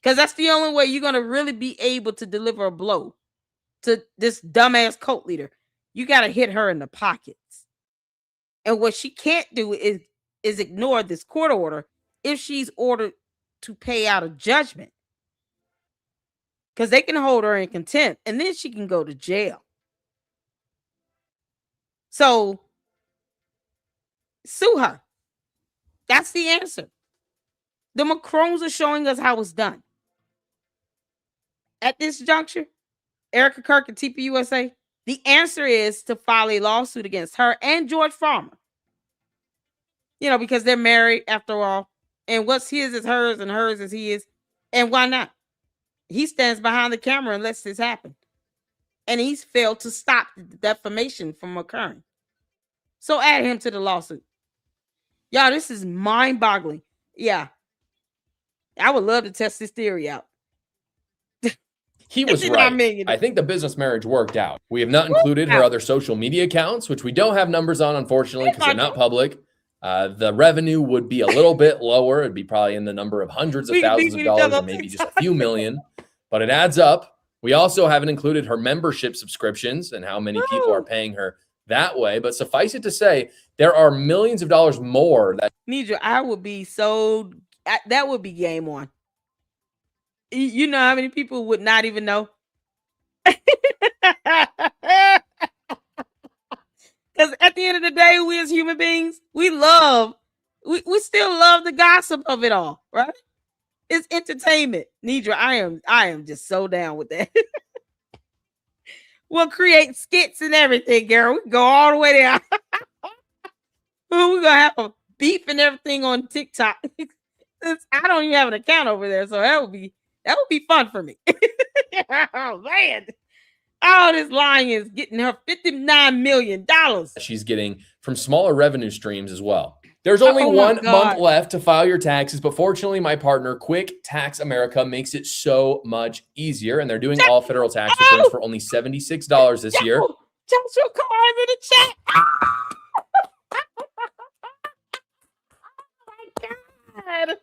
Because that's the only way you're going to really be able to deliver a blow to this dumbass cult leader. You got to hit her in the pockets. And what she can't do is ignore this court order if she's ordered to pay out a judgment. Because they can hold her in contempt and then she can go to jail. So sue her. That's the answer. The Macrons are showing us how it's done. At this juncture, Erica Kirk and TPUSA, the answer is to file a lawsuit against her and George Farmer. Because they're married after all. And what's his is hers and hers is his. And why not? He stands behind the camera and lets this happen. And he's failed to stop the defamation from occurring. So add him to the lawsuit. Y'all, this is mind-boggling. Yeah. I would love to test this theory out. He was right. I think the business marriage worked out. We have not included her other social media accounts, which we don't have numbers on, unfortunately, because they're not public. The revenue would be a little bit lower. It'd be probably in the number of hundreds of thousands of dollars or maybe just a few million, but it adds up. We also haven't included her membership subscriptions and how many people are paying her that way. But suffice it to say, there are millions of dollars more. Nidra, I would be that would be game on. You know how many people would not even know? Because at the end of the day, we as human beings, we still love the gossip of it all, right? It's entertainment. Nidra, I am just so down with that. We'll create skits and everything, girl. We can go all the way there. We're gonna have a beef and everything on TikTok. I don't even have an account over there, so that would be fun for me. Oh man. Oh, this lying is getting her $59 million. She's getting from smaller revenue streams as well. There's only 1 month left to file your taxes, but fortunately, my partner, Quick Tax America, makes it so much easier, and they're doing all federal tax returns for only $76 this year. Joshua Carr in the chat. Oh my God.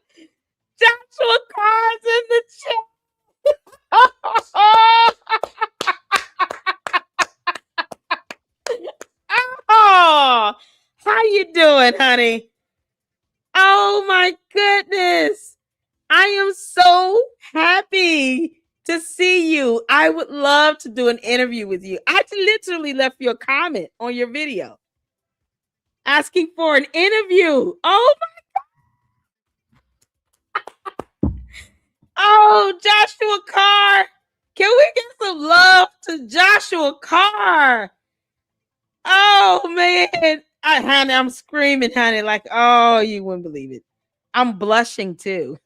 Joshua Carr's in the chat. Oh, how you doing, honey? Oh my goodness. I am so happy to see you. I would love to do an interview with you. I literally left you a comment on your video asking for an interview. Oh my God. Oh, Joshua Carr. Can we get some love to Joshua Carr? Oh, man. Honey, I'm screaming, honey, like, oh, you wouldn't believe it. I'm blushing, too.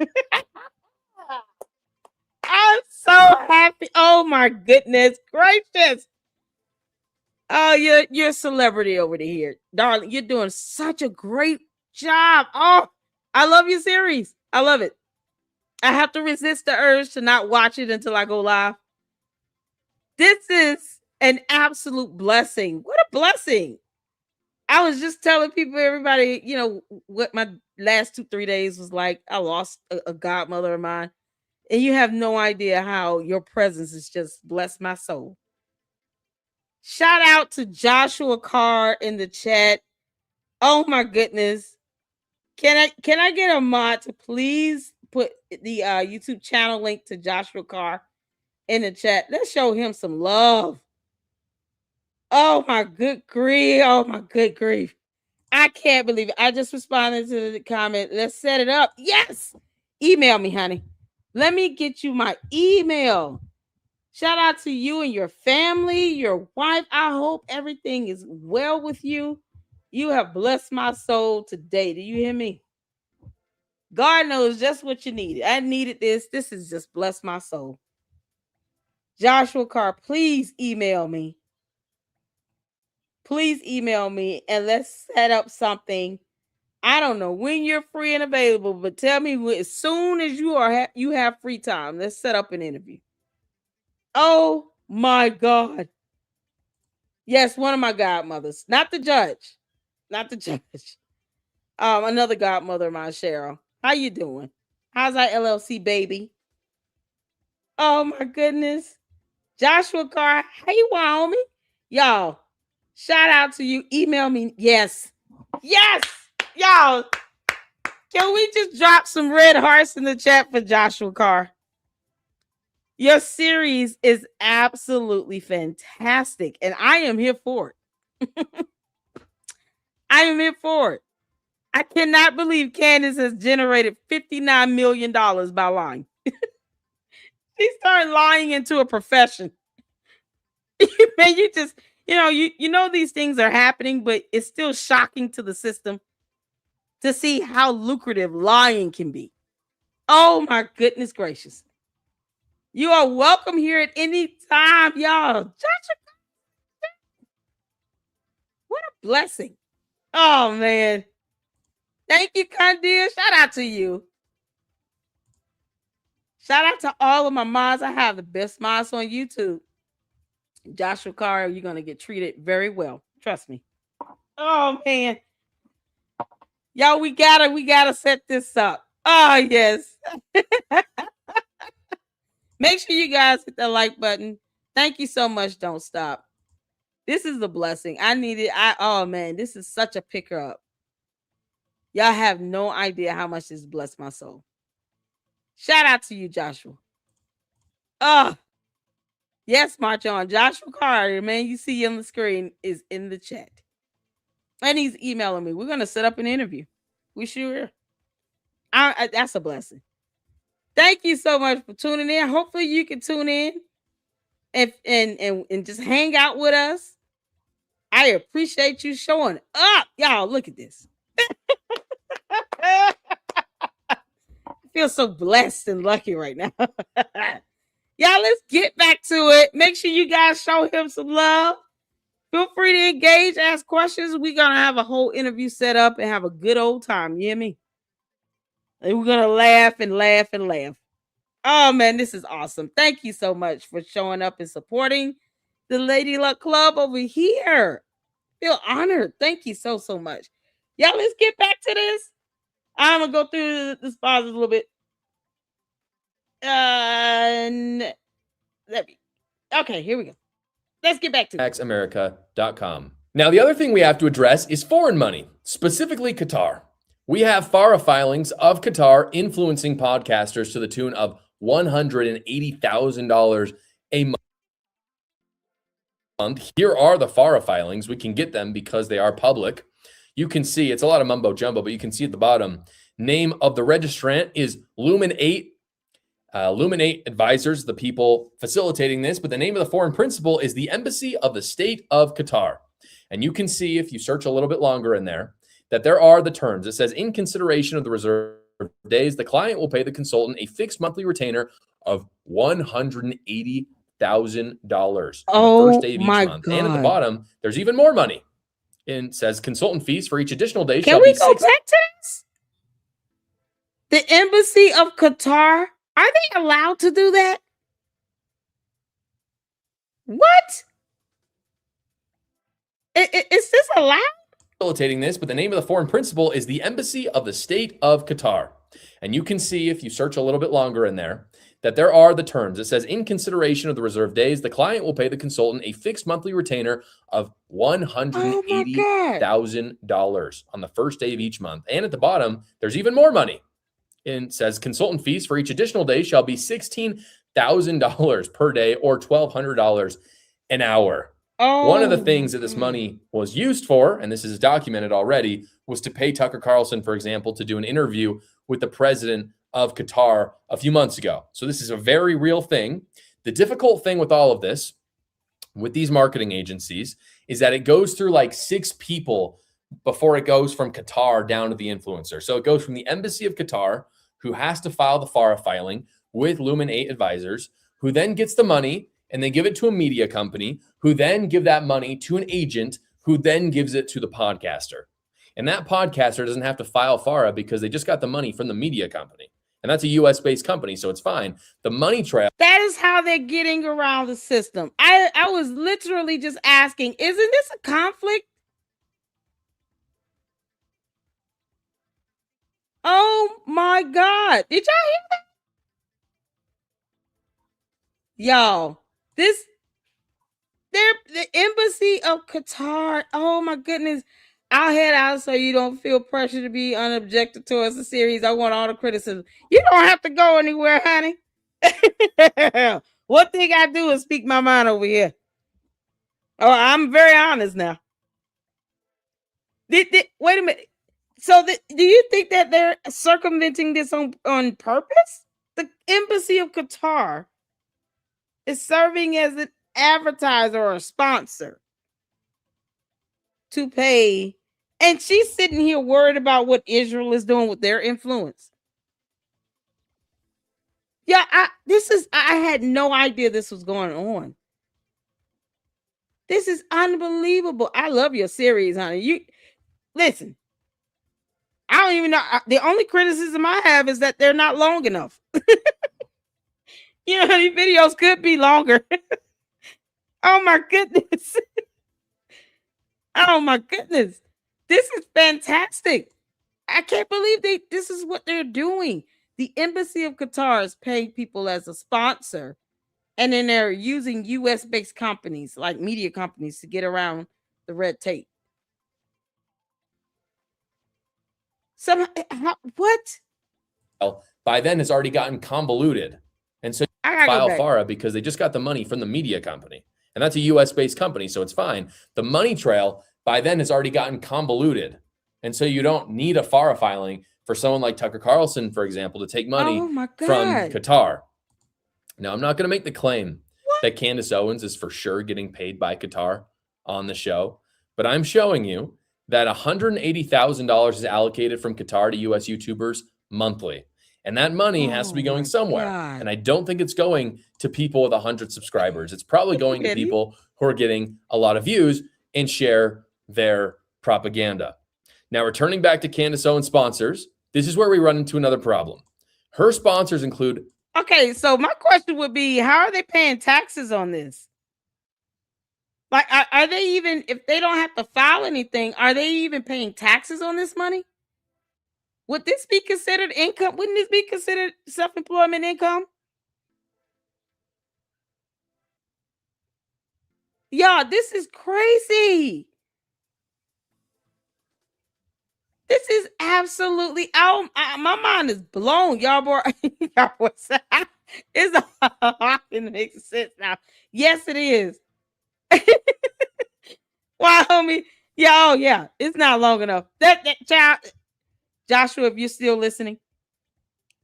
I'm so happy. Oh, my goodness gracious. Oh, you're a celebrity over here. Darling, you're doing such a great job. Oh, I love your series. I love it. I have to resist the urge to not watch it until I go live. This is an absolute blessing. What a blessing. I was just telling everybody, what my last 2-3 days was like. I lost a godmother of mine. And you have no idea how your presence has just blessed my soul. Shout out to Joshua Carr in the chat. Oh my goodness. Can I get a mod to please put the YouTube channel link to Joshua Carr in the chat? Let's show him some love. Oh my good grief. Oh my good grief. I can't believe it. I just responded to the comment. Let's set it up. Yes. Email me, honey. Let me get you my email. Shout out to you and your family, your wife. I hope everything is well with you. You have blessed my soul today. Do you hear me? God knows just what you needed. I needed this. This has just blessed my soul. Joshua Carr, please email me. Please email me and let's set up something. I don't know when you're free and available, but tell me as soon as you have free time. Let's set up an interview. Oh my God. Yes, one of my godmothers. Not the judge. Not the judge. Another godmother of mine, Cheryl. How you doing? How's our LLC baby? Oh my goodness. Joshua Carr, hey Wyoming. Y'all, shout out to you. Email me. Yes. Yes. Y'all, can we just drop some red hearts in the chat for Joshua Carr? Your series is absolutely fantastic, and I am here for it. I am here for it. I cannot believe Candace has generated $59 million by lying. She started lying into a profession. Man, you just, you know these things are happening, but it's still shocking to the system to see how lucrative lying can be. Oh my goodness gracious. You are welcome here at any time, y'all. Joshua, what a blessing. Oh man. Thank you, Candace. Shout out to you. Shout out to all of my mods. I have the best mods on YouTube. Joshua Carr, you're gonna get treated very well. Trust me. Oh man. Y'all, we gotta set this up. Oh yes. Make sure you guys hit the like button. Thank you so much. Don't stop. This is a blessing. I need it. Oh man, this is such a picker up. Y'all have no idea how much this blessed my soul. Shout out to you, Joshua. Oh, yes, March on. Joshua Carter, man, you see on the screen is in the chat. And he's emailing me. We're gonna set up an interview. We sure. That's a blessing. Thank you so much for tuning in. Hopefully you can tune in and just hang out with us. I appreciate you showing up. Y'all, look at this. I feel so blessed and lucky right now. Y'all, let's get back to it. Make sure you guys show him some love. Feel free to engage, ask questions. We're going to have a whole interview set up and have a good old time. You hear me? And we're going to laugh and laugh and laugh. Oh, man, this is awesome. Thank you so much for showing up and supporting the Lady Luck Club over here. Feel honored. Thank you so, so much. Y'all, let's get back to this. I'm going to go through the spots a little bit. Okay, here we go. Let's get back to taxamerica.com. Now, the other thing we have to address is foreign money, specifically Qatar. We have FARA filings of Qatar influencing podcasters to the tune of $180,000 a month. Here are the FARA filings. We can get them because they are public. You can see it's a lot of mumbo jumbo, but you can see at the bottom, name of the registrant is Lumen 8. Lumen 8 Advisors, the people facilitating this, but the name of the foreign principal is the Embassy of the State of Qatar. And you can see, if you search a little bit longer in there, that there are the terms. It says, in consideration of the reserve days, the client will pay the consultant a fixed monthly retainer of $180,000 on the first day of each month. God. And at the bottom, there's even more money. And it says, consultant fees for each additional day Can we go back to this? The Embassy of Qatar? Are they allowed to do that? What? Is this allowed? Facilitating this, but the name of the foreign principal is the Embassy of the State of Qatar. And you can see, if you search a little bit longer in there, that there are the terms. It says, in consideration of the reserve days, the client will pay the consultant a fixed monthly retainer of $180,000 on the first day of each month. And at the bottom, there's even more money. And it says, consultant fees for each additional day shall be $16,000 per day or $1,200 an hour. One of the things that this money was used for, and this is documented already, was to pay Tucker Carlson, for example, to do an interview with the president of Qatar a few months ago. So this is a very real thing. The difficult thing with all of this, with these marketing agencies, is that it goes through like 6 people before it goes from Qatar down to the influencer. So it goes from the Embassy of Qatar, who has to file the FARA filing with Lumen 8 Advisors, who then gets the money and they give it to a media company, who then give that money to an agent, who then gives it to the podcaster. And that podcaster doesn't have to file FARA because they just got the money from the media company. And that's a US-based company, so it's fine. The money trail. That is how they're getting around the system. I was literally just asking, isn't this a conflict? Oh my God. Did y'all hear that? Y'all, this they're the embassy of Qatar. Oh my goodness. I'll head out so you don't feel pressure to be unobjective towards the series. I want all the criticism. You don't have to go anywhere, honey. One thing I do is speak my mind over here. Oh, I'm very honest now. Wait a minute. So, do you think that they're circumventing this on purpose? The embassy of Qatar is serving as an advertiser or a sponsor to pay, and she's sitting here worried about what Israel is doing with their influence. Yeah, I had no idea this was going on. This is unbelievable. I love your series, honey. You listen. I don't even know. The only criticism I have is that they're not long enough. You know, these videos could be longer. Oh my goodness. Oh my goodness. This is fantastic. I can't believe this is what they're doing. The embassy of Qatar is paying people as a sponsor, and then they're using US based companies like media companies to get around the red tape. What? Well, by then it's already gotten convoluted. And so I file FARA because they just got the money from the media company. And that's a US based company, so it's fine. The money trail by then has already gotten convoluted. And so you don't need a FARA filing for someone like Tucker Carlson, for example, to take money from Qatar. Now, I'm not going to make the claim that Candace Owens is for sure getting paid by Qatar on the show, but I'm showing you that $180,000 is allocated from Qatar to US YouTubers monthly. And that money has to be going somewhere. And I don't think it's going to people with 100 subscribers. It's probably going to people who are getting a lot of views and share their propaganda. Now, returning back to Candace Owens sponsors, this is where we run into another problem. Her sponsors include... Okay, so my question would be, how are they paying taxes on this? Like, are they even, if they don't have to file anything, are they even paying taxes on this money? Would this be considered income? Wouldn't this be considered self-employment income? Y'all, this is crazy. This is absolutely out. My mind is blown, y'all. Boy, it's all makes sense now. Yes, it is. Why, homie? Yeah, oh yeah, it's not long enough. That child, Joshua, if you're still listening,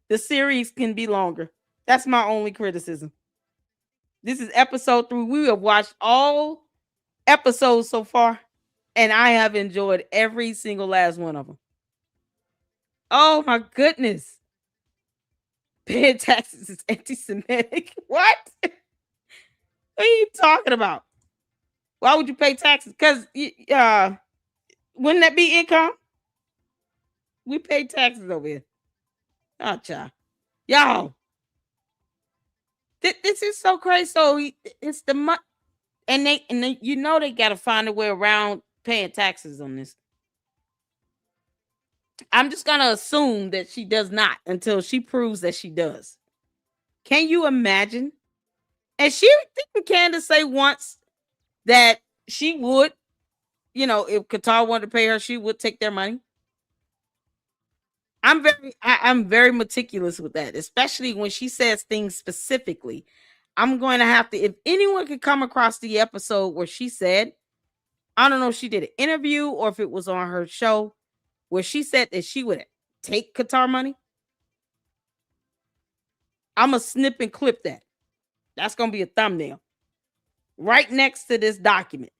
the series can be longer. That's my only criticism. This is episode 3. We have watched all episodes so far, and I have enjoyed every single last one of them. Oh my goodness. Paying taxes is anti-Semitic. What? What are you talking about? Why would you pay taxes? Because wouldn't that be income? We pay taxes over here. Oh, child. Y'all. This is so crazy. So it's the money. And they you know they got to find a way around paying taxes on this. I'm just going to assume that she does not until she proves that she does. Can you imagine? And didn't Candace say once that she would, if Qatar wanted to pay her, she would take their money. I'm very meticulous with that, especially when she says things specifically. I'm going to have to, if anyone could come across the episode where she said, I don't know if she did an interview or if it was on her show, where she said that she would take Qatar money, I'm going to snip and clip that. That's going to be a thumbnail right next to this document.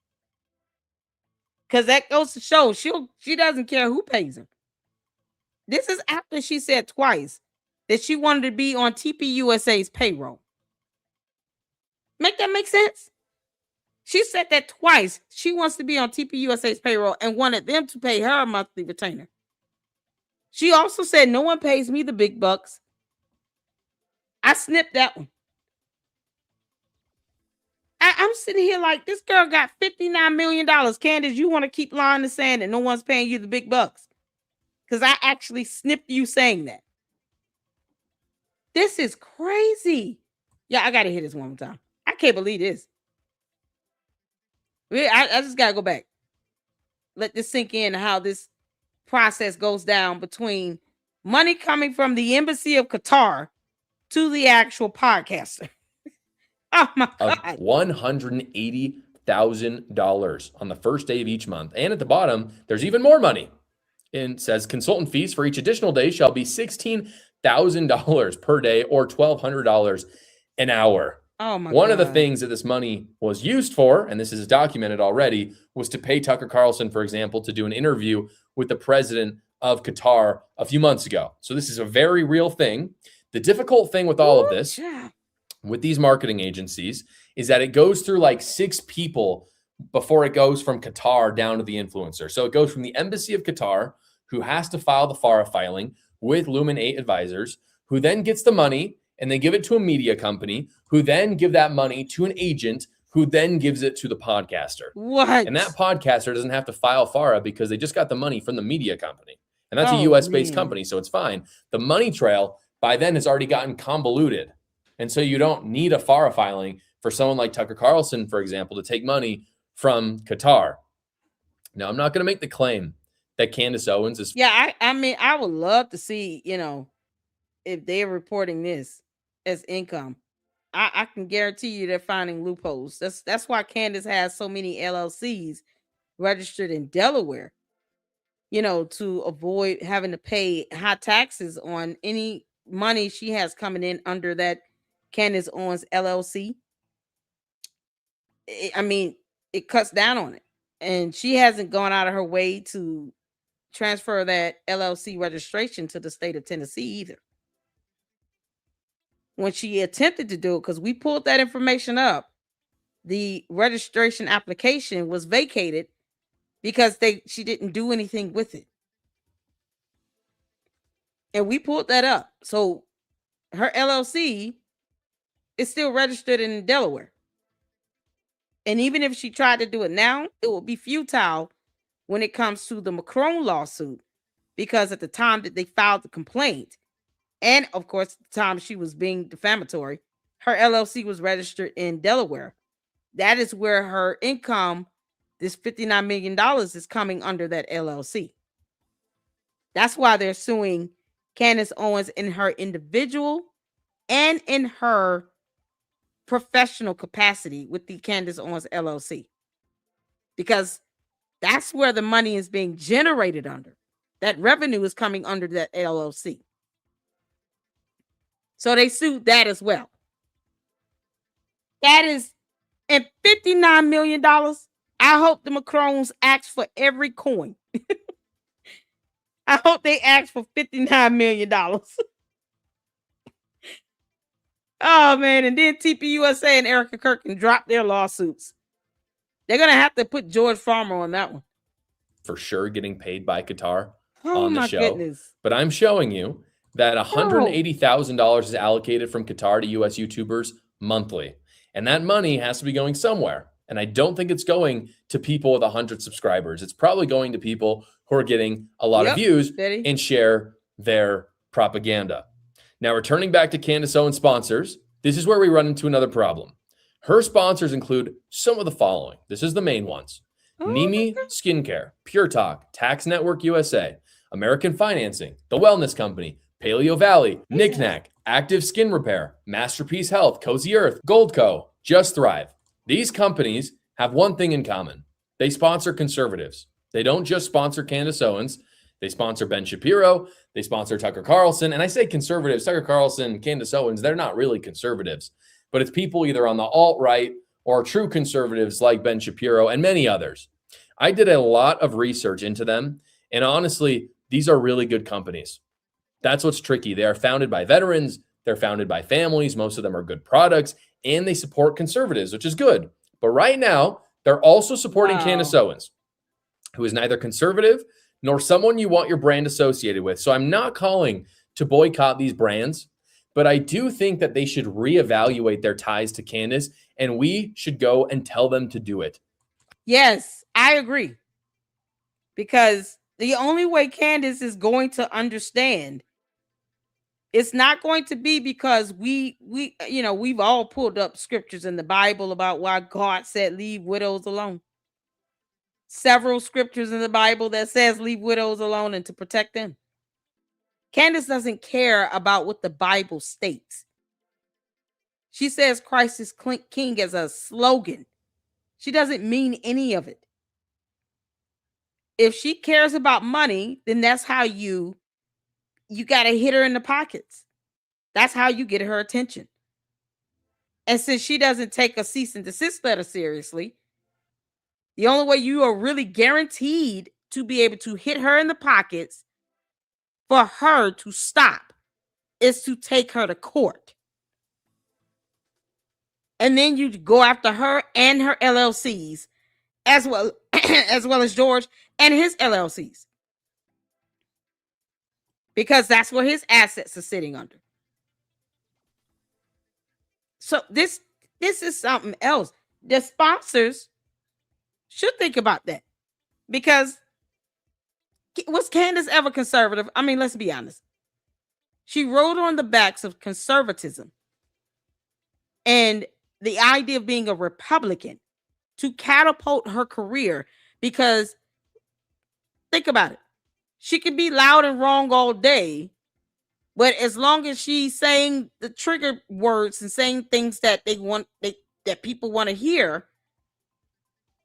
Because that goes to show she doesn't care who pays her. This is after she said twice that she wanted to be on TPUSA's payroll. Make that make sense? She said that twice. She wants to be on TPUSA's payroll and wanted them to pay her a monthly retainer. She also said, no one pays me the big bucks. I snipped that one. I'm sitting here like, this girl got $59 million. Candace, you want to keep lying and saying that no one's paying you the big bucks? Because I actually snipped you saying that. This is crazy. Yeah, I gotta hear this one more time. I can't believe this. I just gotta go back. Let this sink in how this process goes down between money coming from the embassy of Qatar to the actual podcaster. Oh my Of God. $180,000 on the first day of each month. And at the bottom, there's even more money. And it says consultant fees for each additional day shall be $16,000 per day or $1,200 an hour. Oh my One of the God. things that this money was used for, and this is documented already, was to pay Tucker Carlson, for example, to do an interview with the president of Qatar a few months ago. So this is a very real thing. The difficult thing with all of this, with these marketing agencies, is that it goes through like 6 people before it goes from Qatar down to the influencer. So it goes from the embassy of Qatar, who has to file the FARA filing with Lumen 8 advisors, who then gets the money and they give it to a media company, who then give that money to an agent, who then gives it to the podcaster. What? And that podcaster doesn't have to file FARA because they just got the money from the media company. And that's a Oh, US-based man. company, so it's fine. The money trail by then has already gotten convoluted. And so you don't need a FARA filing for someone like Tucker Carlson, for example, to take money from Qatar. Now, I'm not going to make the claim that Candace Owens is... Yeah, I mean, I would love to see, if they're reporting this as income. I can guarantee you they're finding loopholes. That's why Candace has so many LLCs registered in Delaware, to avoid having to pay high taxes on any money she has coming in under that Candace Owens LLC. I mean, it cuts down on it. And she hasn't gone out of her way to transfer that LLC registration to the state of Tennessee either. When she attempted to do it, because we pulled that information up, the registration application was vacated because she didn't do anything with it. And we pulled that up. So her LLC is still registered in Delaware. And even if she tried to do it now, it will be futile when it comes to the Macron lawsuit, because at the time that they filed the complaint, and of course, the time she was being defamatory, her LLC was registered in Delaware. That is where her income, this $59 million, is coming under that LLC. That's why they're suing Candace Owens in her individual and in her professional capacity with the Candace Owens LLC. Because that's where the money is being generated under. That revenue is coming under that LLC. So they sued that as well. That is, and $59 million. I hope the Macrons ask for every coin. I hope they ask for $59 million. Oh, man. And then TPUSA and Erica Kirk can drop their lawsuits. They're going to have to put George Farmer on that one. For sure getting paid by Qatar Oh, on the my show. goodness. But I'm showing you that $180,000 is allocated from Qatar to US YouTubers monthly. And that money has to be going somewhere. And I don't think it's going to people with 100 subscribers. It's probably going to people who are getting a lot of views and share their propaganda. Now, returning back to Candace Owens sponsors, this is where we run into another problem. Her sponsors include some of the following. This is the main ones. Nimi Skincare, Pure Talk, Tax Network USA, American Financing, The Wellness Company, Paleo Valley, Knickknack, Active Skin Repair, Masterpiece Health, Cozy Earth, Goldco, Just Thrive. These companies have one thing in common. They sponsor conservatives. They don't just sponsor Candace Owens. They sponsor Ben Shapiro. They sponsor Tucker Carlson. And I say conservatives, Tucker Carlson, Candace Owens, they're not really conservatives. But it's people either on the alt-right or true conservatives like Ben Shapiro and many others. I did a lot of research into them. And honestly, these are really good companies. That's what's tricky. They are founded by veterans. They're founded by families. Most of them are good products. And they support conservatives, which is good. But right now, they're also supporting Candace Owens, who is neither conservative nor someone you want your brand associated with. So I'm not calling to boycott these brands, but I do think that they should reevaluate their ties to Candace, and we should go and tell them to do it. Yes, I agree. Because the only way Candace is going to understand It's not going to be because we've all pulled up scriptures in the Bible about why God said leave widows alone. Several scriptures in the Bible that says leave widows alone and to protect them. Candace doesn't care about what the Bible states. She says Christ is king as a slogan. She doesn't mean any of it. If she cares about money, then that's how you got to hit her in the pockets. That's how you get her attention. And since she doesn't take a cease and desist letter seriously, the only way you are really guaranteed to be able to hit her in the pockets for her to stop is to take her to court. And then you go after her and her LLCs as well as George and his LLCs. Because that's where his assets are sitting under. So this is something else. The sponsors should think about that. Because was Candace ever conservative? I mean, let's be honest. She rode on the backs of conservatism and the idea of being a Republican to catapult her career. Because think about it. She could be loud and wrong all day, but as long as she's saying the trigger words and saying things that that people want to hear,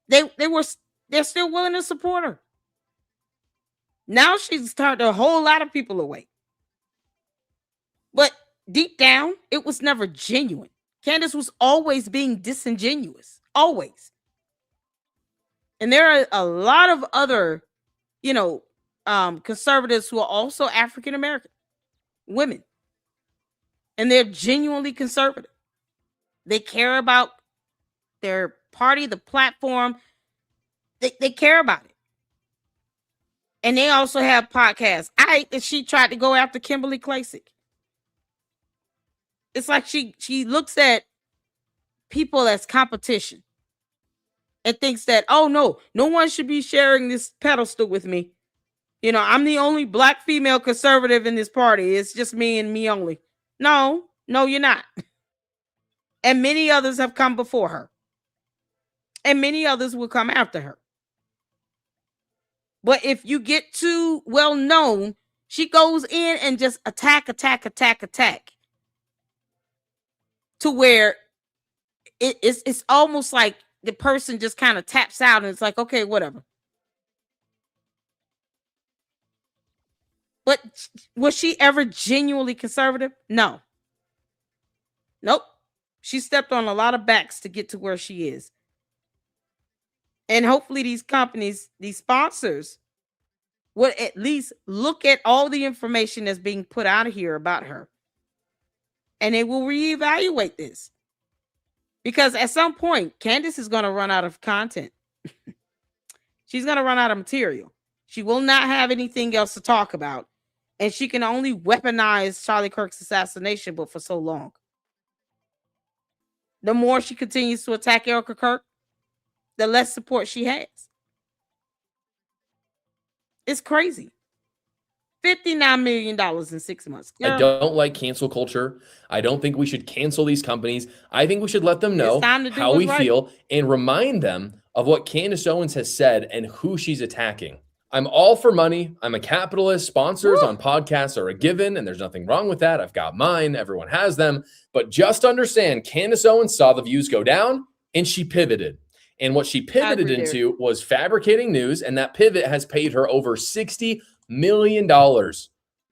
they're still willing to support her. Now she's turned a whole lot of people away. But deep down, it was never genuine. Candace was always being disingenuous. Always. And there are a lot of other, conservatives who are also African American women. And they're genuinely conservative. They care about their party, the platform. They care about it. And they also have podcasts. I hate that she tried to go after Kimberly Klacik. It's like she looks at people as competition and thinks that, oh no one should be sharing this pedestal with me. I'm the only black female conservative in this party. It's just me and me only. No, you're not. And many others have come before her. And many others will come after her. But if you get too well known, she goes in and just attack. To where it's almost like the person just kind of taps out and it's like, okay, whatever. But was she ever genuinely conservative? No. Nope. She stepped on a lot of backs to get to where she is. And hopefully these companies, these sponsors, would at least look at all the information that's being put out of here about her. And they will reevaluate this. Because at some point, Candace is going to run out of content. She's going to run out of material. She will not have anything else to talk about. And she can only weaponize Charlie Kirk's assassination, but for so long. The more she continues to attack Erica Kirk, the less support she has. It's crazy. $59 million in 6 months. Girl. I don't like cancel culture. I don't think we should cancel these companies. I think we should let them know how we feel and remind them of what Candace Owens has said and who she's attacking. I'm all for money. I'm a capitalist. Sponsors on podcasts are a given, and there's nothing wrong with that. I've got mine. Everyone has them. But just understand, Candace Owens saw the views go down, and she pivoted. And what she pivoted into was fabricating news, and that pivot has paid her over $60 million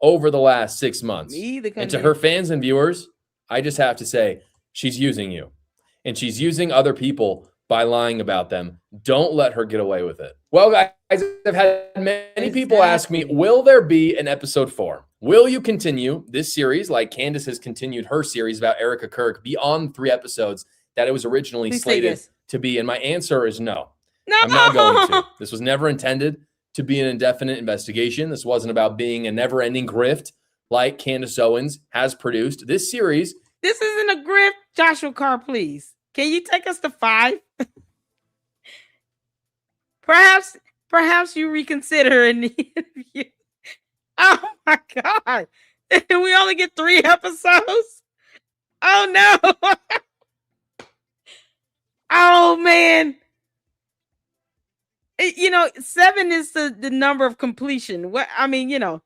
over the last 6 months. And to her fans and viewers, I just have to say, she's using you. And she's using other people by lying about them. Don't let her get away with it. Well, guys, I've had many people ask me, will there be an episode 4? Will you continue this series like Candace has continued her series about Erica Kirk beyond 3 episodes that it was originally slated to be? And my answer is no. I'm not going to. This was never intended to be an indefinite investigation. This wasn't about being a never-ending grift like Candace Owens has produced. This series. This isn't a grift. Joshua Carr, please. Can you take us to 5? Perhaps you reconsider in the interview. Oh my God. And we only get 3 episodes. Oh no. Oh man. 7 is the number of completion. What I mean,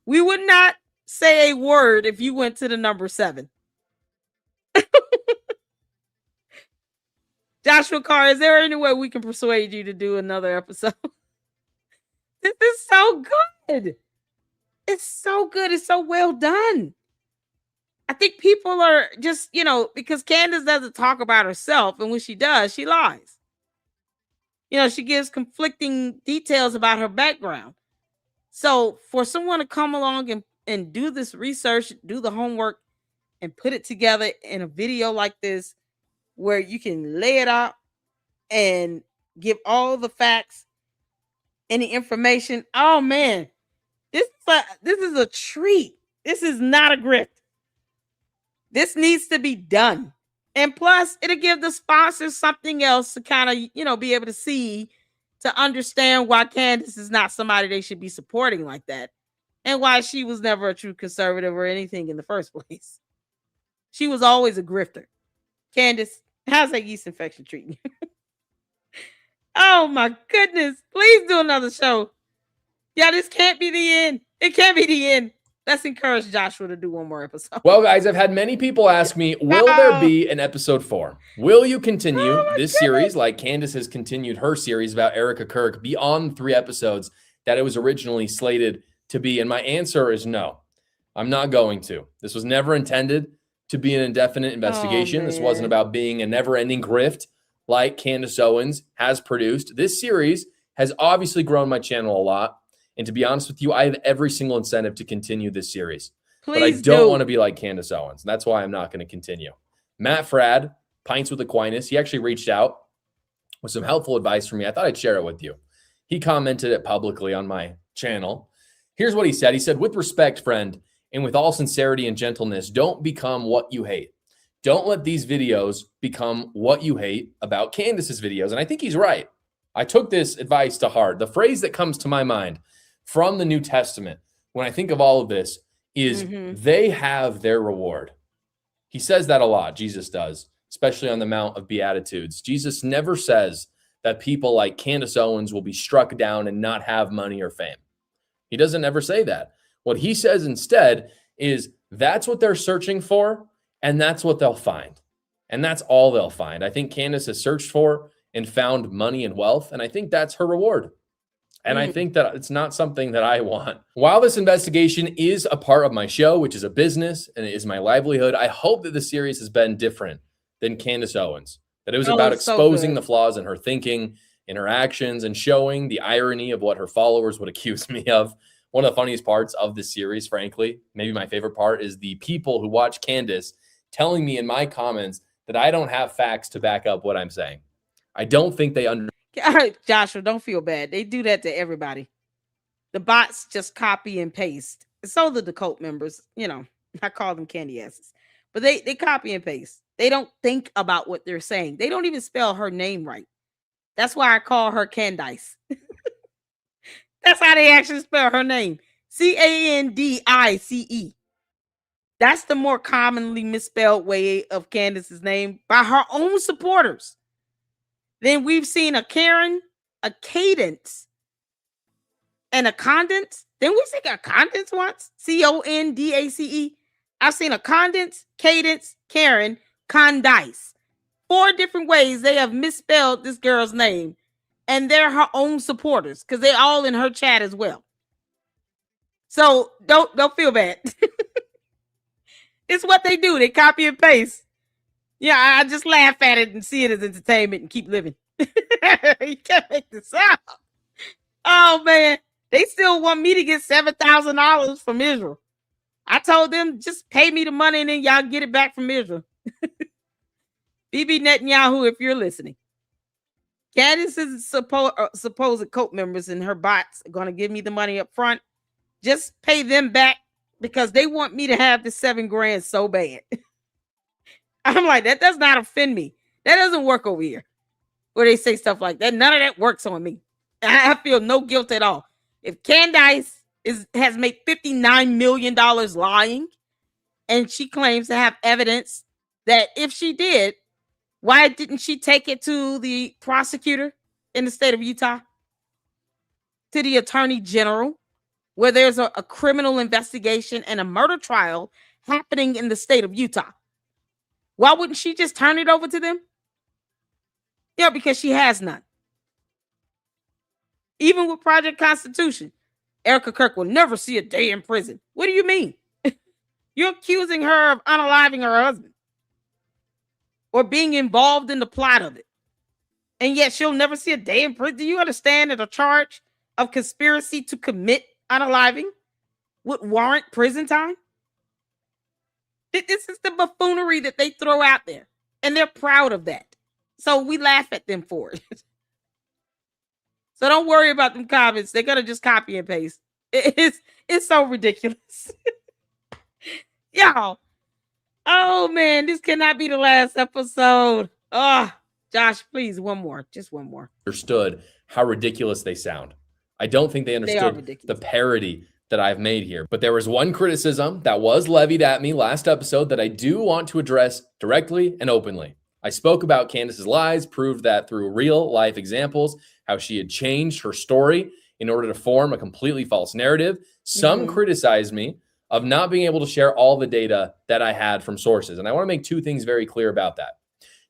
we would not say a word if you went to the number 7. Joshua Carr, is there any way we can persuade you to do another episode? This is so good. It's so good. It's so well done. I think people are just, because Candace doesn't talk about herself, and when she does, she lies. She gives conflicting details about her background. So for someone to come along and do this research, do the homework, and put it together in a video like this, where you can lay it out and give all the facts and the information. Oh man, this is a treat. This is not a grift. This needs to be done. And plus, it'll give the sponsors something else to kind of, be able to see, to understand why Candace is not somebody they should be supporting like that. And why she was never a true conservative or anything in the first place. She was always a grifter. Candace, how's that yeast infection treating you? Oh my goodness. Please do another show. Yeah, this can't be the end. It can't be the end. Let's encourage Joshua to do one more episode. Well, guys, I've had many people ask me, will there be an episode 4? Will you continue this series like Candace has continued her series about Erica Kirk beyond 3 episodes that it was originally slated to be? And my answer is no. I'm not going to. This was never intended to be an indefinite investigation. This wasn't about being a never-ending grift like Candace Owens has produced. This series has obviously grown my channel a lot. And to be honest with you, I have every single incentive to continue this series. But I don't want to be like Candace Owens. That's why I'm not going to continue. Matt Frad, Pints with Aquinas, he actually reached out with some helpful advice for me. I thought I'd share it with you. He commented it publicly on my channel. Here's what he said. He said, with respect, friend, and with all sincerity and gentleness, don't become what you hate. Don't let these videos become what you hate about Candace's videos. And I think he's right. I took this advice to heart. The phrase that comes to my mind from the New Testament, when I think of all of this, is they have their reward. He says that a lot, Jesus does, especially on the Mount of Beatitudes. Jesus never says that people like Candace Owens will be struck down and not have money or fame. He doesn't ever say that. What he says instead is that's what they're searching for, and that's what they'll find. And that's all they'll find. I think Candace has searched for and found money and wealth, and I think that's her reward. And I think that it's not something that I want. While this investigation is a part of my show, which is a business and it is my livelihood, I hope that the series has been different than Candace Owens. That it was about exposing the flaws in her thinking, in her actions, and showing the irony of what her followers would accuse me of. One of the funniest parts of this series, frankly, maybe my favorite part, is the people who watch Candace telling me in my comments that I don't have facts to back up what I'm saying. I don't think they understand. Joshua, don't feel bad. They do that to everybody. The bots just copy and paste. So do the cult members, I call them candy asses. But they copy and paste. They don't think about what they're saying. They don't even spell her name right. That's why I call her Candace. That's how they actually spell her name. Candice. That's the more commonly misspelled way of Candace's name by her own supporters. Then we've seen a Karen, a Cadence, and a Condense. Then we see a Condense once. Condace. I've seen a Condense, Cadence, Karen, Candice. 4 different ways they have misspelled this girl's name. And they're her own supporters because they're all in her chat as well. So don't feel bad. It's what they do. They copy and paste. Yeah, I just laugh at it and see it as entertainment and keep living. You can't make this up. Oh, man. They still want me to get $7,000 from Israel. I told them, just pay me the money and then y'all get it back from Israel. Bibi Netanyahu, if you're listening. Candace's supposed cult members and her bots are going to give me the money up front. Just pay them back because they want me to have the $7,000 so bad. I'm like, that does not offend me. That doesn't work over here. Where they say stuff like that. None of that works on me. I feel no guilt at all. If Candace has made $59 million lying. And she claims to have evidence that if she did, why didn't she take it to the prosecutor in the state of Utah, to the attorney general, where there's a criminal investigation and a murder trial happening in the state of Utah? Why wouldn't she just turn it over to them? Yeah, because she has none. Even with Project Constitution, Erica Kirk will never see a day in prison. What do you mean? You're accusing her of unaliving her husband or being involved in the plot of it. And yet she'll never see a day in prison. Do you understand that a charge of conspiracy to commit unaliving would warrant prison time? This is the buffoonery that they throw out there. And they're proud of that. So we laugh at them for it. So don't worry about them comments. They're going to just copy and paste. It's so ridiculous. Y'all. Oh, man. This cannot be the last episode. Oh, Josh, please, one more. Just one more. Understood how ridiculous they sound. I don't think they understood the parody that I've made here. But there was one criticism that was levied at me last episode that I do want to address directly and openly. I spoke about Candace's lies, proved that through real life examples, how she had changed her story in order to form a completely false narrative. Some criticized me of not being able to share all the data that I had from sources. And I want to make two things very clear about that.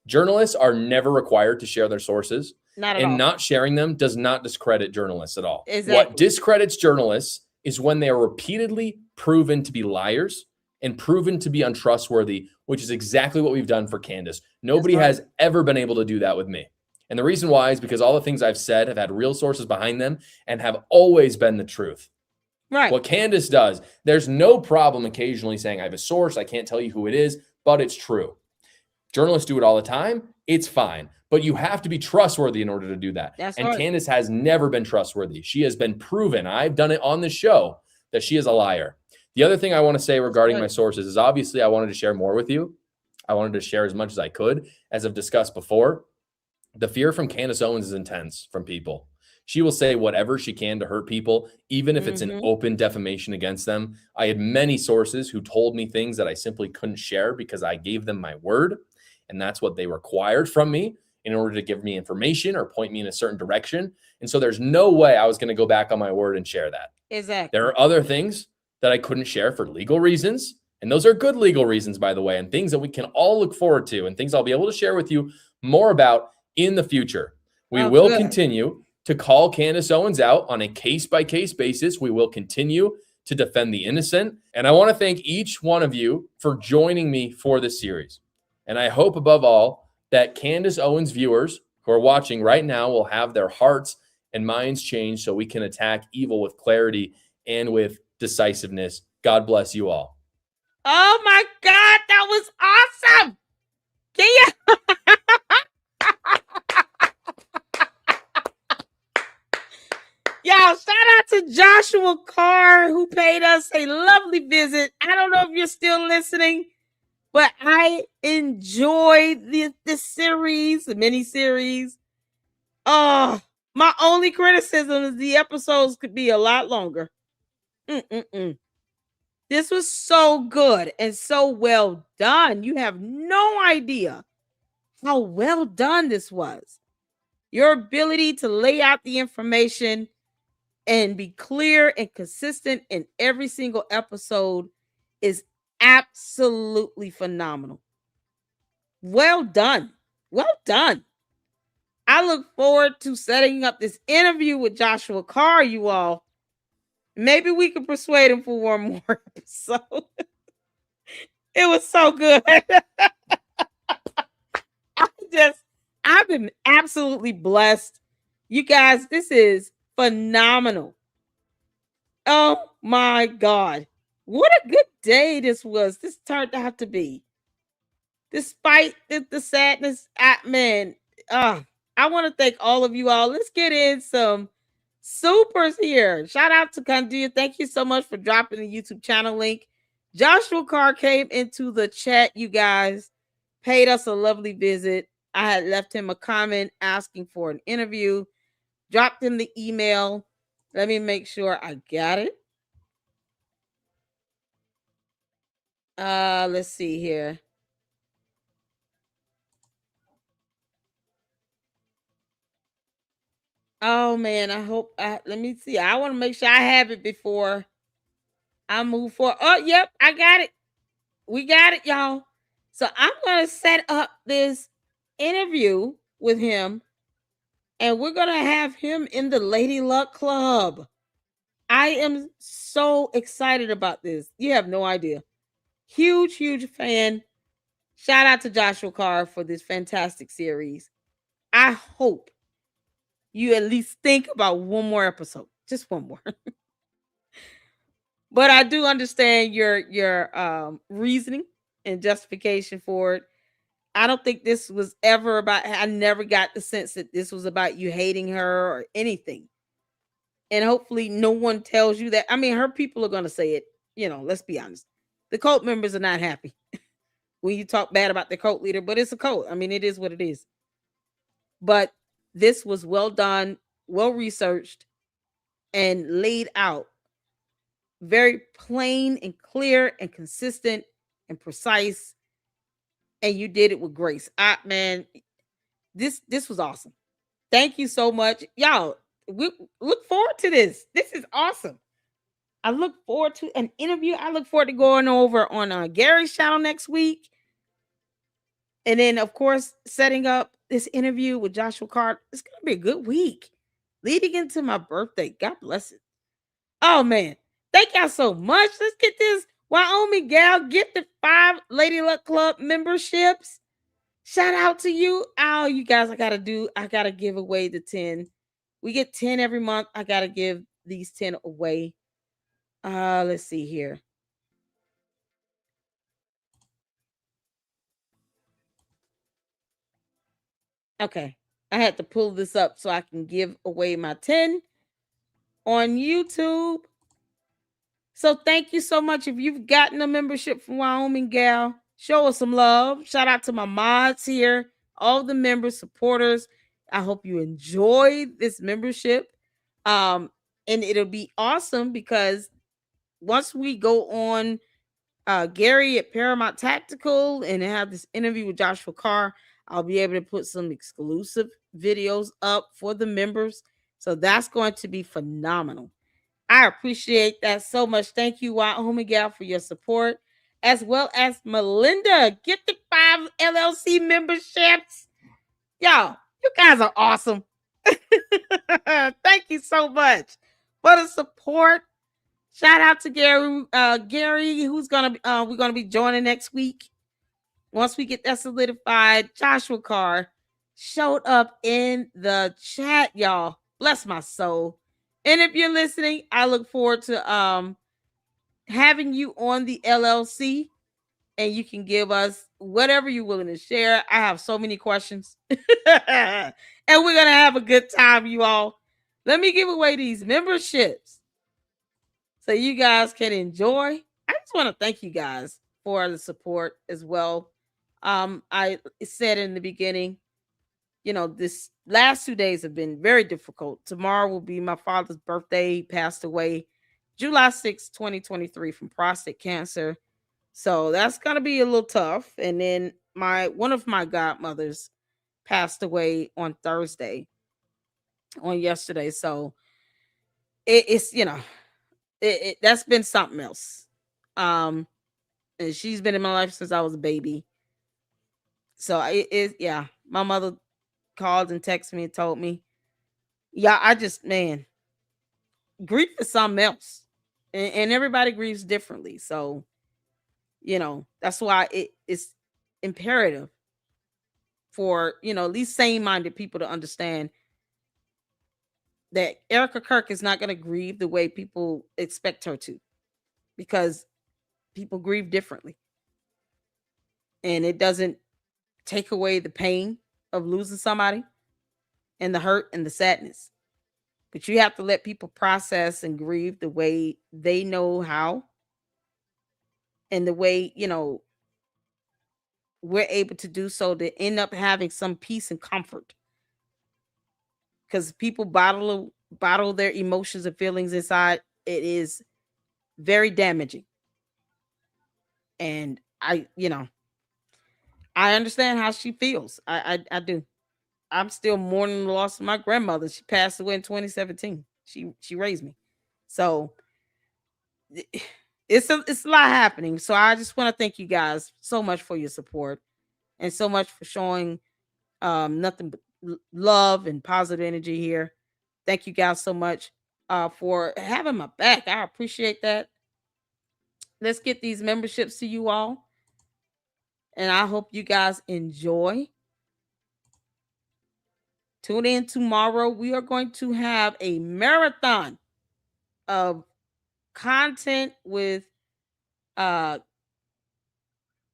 Journalists are never required to share their sources. Not at all. Not sharing them does not discredit journalists at all. Exactly. What discredits journalists is when they are repeatedly proven to be liars and proven to be untrustworthy, which is exactly what we've done for Candace. Nobody has ever been able to do that with me. And the reason why is because all the things I've said have had real sources behind them and have always been the truth. Right. What Candace does, there's no problem occasionally saying, I have a source, I can't tell you who it is, but it's true. Journalists do it all the time. It's fine. But you have to be trustworthy in order to do that. And Candace has never been trustworthy. She has been proven, I've done it on the show, that she is a liar. The other thing I want to say regarding my sources is obviously I wanted to share more with you. I wanted to share as much as I could. As I've discussed before, the fear from Candace Owens is intense from people. She will say whatever she can to hurt people, even if it's an open defamation against them. I had many sources who told me things that I simply couldn't share because I gave them my word. And that's what they required from me in order to give me information or point me in a certain direction. And so there's no way I was going to go back on my word and share that. Exactly. There are other things that I couldn't share for legal reasons. And those are good legal reasons, by the way, and things that we can all look forward to and things I'll be able to share with you more about in the future. We will continue to call Candace Owens out on a case-by-case basis. We will continue to defend the innocent. And I want to thank each one of you for joining me for this series. And I hope above all that Candace Owens viewers who are watching right now will have their hearts and minds changed so we can attack evil with clarity and with decisiveness. God bless you all. Oh my God, that was awesome. Y'all, shout out to Joshua Carr, who paid us a lovely visit. I don't know if you're still listening, but I enjoyed this series, the mini-series. Oh, my only criticism is the episodes could be a lot longer. This was so good and so well done. You have no idea how well done this was. Your ability to lay out the information and be clear and consistent in every single episode is absolutely phenomenal. Well done. Well done. I look forward to setting up this interview with Joshua Carr, you all. Maybe we could persuade him for one more episode. It was so good. I've been absolutely blessed. You guys, this is phenomenal. Oh my God. What a good day this was. This turned out to be. Despite the sadness, man, I want to thank all of you all. Let's get in some supers here. Shout out to Candace. Thank you so much for dropping the YouTube channel link. Joshua Carr came into the chat, you guys, paid us a lovely visit. I had left him a comment asking for an interview, dropped him the email. Let me make sure I got it. Let's see here. Oh man, I hope let me see. I want to make sure I have it before I move forward. Oh, yep, I got it. We got it, y'all. So I'm gonna set up this interview with him, and we're gonna have him in the Lady Luck Club. I am so excited about this. You have no idea. Huge, huge fan. Shout out to Joshua Carr for this fantastic series. I hope you at least think about one more episode, just one more. But I do understand your reasoning and justification for it. I don't think this was ever about. I never got the sense that this was about you hating her or anything. And hopefully, no one tells you that. I mean, her people are going to say it. Let's be honest. The cult members are not happy when you talk bad about the cult leader, but it's a cult. I mean, it is what it is. But this was well done, well researched, and laid out very plain and clear and consistent and precise. And you did it with grace. Man, this was awesome. Thank you so much, y'all. We look forward to this. This is awesome. I look forward to an interview. I look forward to going over on Gary's channel next week. And then, of course, setting up this interview with Joshua Carr. It's going to be a good week leading into my birthday. God bless it. Oh, man. Thank y'all so much. Let's get this Wyoming gal. Get the 5 Lady Luck Club memberships. Shout out to you. Oh, you guys, I got to give away the 10. We get 10 every month. I got to give these 10 away. Let's see here. Okay. I had to pull this up so I can give away my 10 on YouTube. So thank you so much. If you've gotten a membership from Wyoming Gal, show us some love. Shout out to my mods here, all the members, supporters. I hope you enjoy this membership. And it'll be awesome because once we go on Gary at Paramount Tactical and have this interview with Joshua Carr, I'll be able to put some exclusive videos up for the members. So that's going to be phenomenal. I appreciate that so much. Thank you, Wyoming Gal, for your support, as well as Melinda. Get the 5 LLC memberships. Y'all, you guys are awesome. Thank you so much for the support. Shout out to Gary. Gary, who's gonna we're gonna be joining next week. Once we get that solidified, Joshua Carr showed up in the chat, y'all. Bless my soul. And if you're listening, I look forward to having you on the LLC, and you can give us whatever you're willing to share. I have so many questions. And we're gonna have a good time, you all. Let me give away these memberships so you guys can enjoy. I just want to thank you guys for the support as well. I said in the beginning, this last 2 days have been very difficult. Tomorrow will be my father's birthday. He passed away July 6th, 2023 from prostate cancer. So that's gonna be a little tough. And then one of my godmothers passed away on Thursday, on yesterday. So it's that's been something else. And she's been in my life since I was a baby. So yeah, my mother called and texted me and told me, yeah, I just, man, grief is something else. And everybody grieves differently. So, that's why it's imperative for, at least sane minded people to understand that Erica Kirk is not going to grieve the way people expect her to, because people grieve differently. And it doesn't take away the pain of losing somebody and the hurt and the sadness. But you have to let people process and grieve the way they know how, and the way, we're able to do so to end up having some peace and comfort. Because people bottle their emotions and feelings inside. It is very damaging. And I understand how she feels. I do. I'm still mourning the loss of my grandmother. She passed away in 2017. She raised me. So it's a lot happening. So I just want to thank you guys so much for your support and so much for showing nothing but love and positive energy here. Thank you guys so much for having my back. I appreciate that. Let's get these memberships to you all. And I hope you guys enjoy. Tune in tomorrow. We are going to have a marathon of content with uh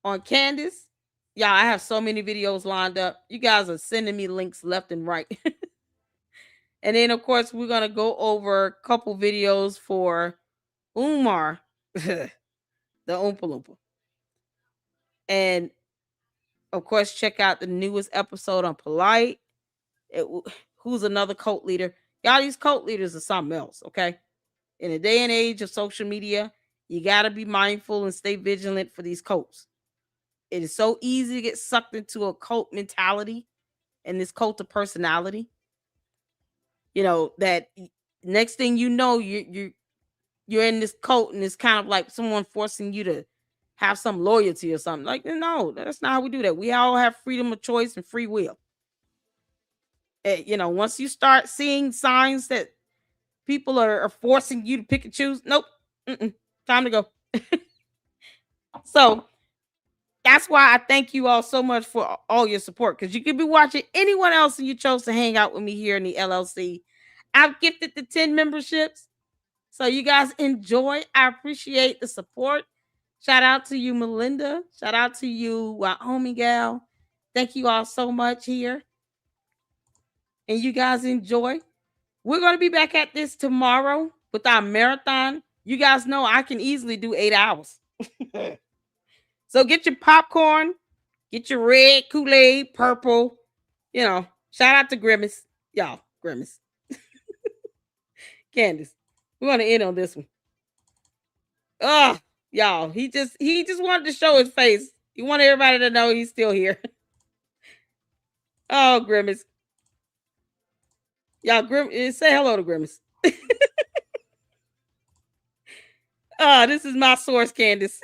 on Candace. Y'all, I have so many videos lined up. You guys are sending me links left and right. And then of course we're gonna go over a couple videos for Umar, the Oompa Loompa. And of course, check out the newest episode on Polite. It, who's another cult leader? Y'all, these cult leaders are something else, okay? In a day and age of social media, you got to be mindful and stay vigilant for these cults. It is so easy to get sucked into a cult mentality and this cult of personality. That next thing you know, you're in this cult and it's kind of like someone forcing you to have some loyalty or something. Like, no, that's not how we do that. We all have freedom of choice and free will. Once you start seeing signs that people are forcing you to pick and choose, nope, time to go. So that's why I thank you all so much for all your support, because you could be watching anyone else and you chose to hang out with me here in the LLC. I've gifted the 10 memberships. So you guys enjoy. I appreciate the support. Shout out to you, Melinda. Shout out to you, Wyoming gal. Thank you all so much here. And you guys enjoy. We're going to be back at this tomorrow with our marathon. You guys know I can easily do 8 hours. So get your popcorn, get your red Kool-Aid, purple. Shout out to Grimace. Y'all, Grimace. Candace. We're going to end on this one. Oh, y'all, he just wanted to show his face. He wanted everybody to know he's still here. Oh, Grimace. Y'all, say hello to Grimace. Oh, this is my source, Candace.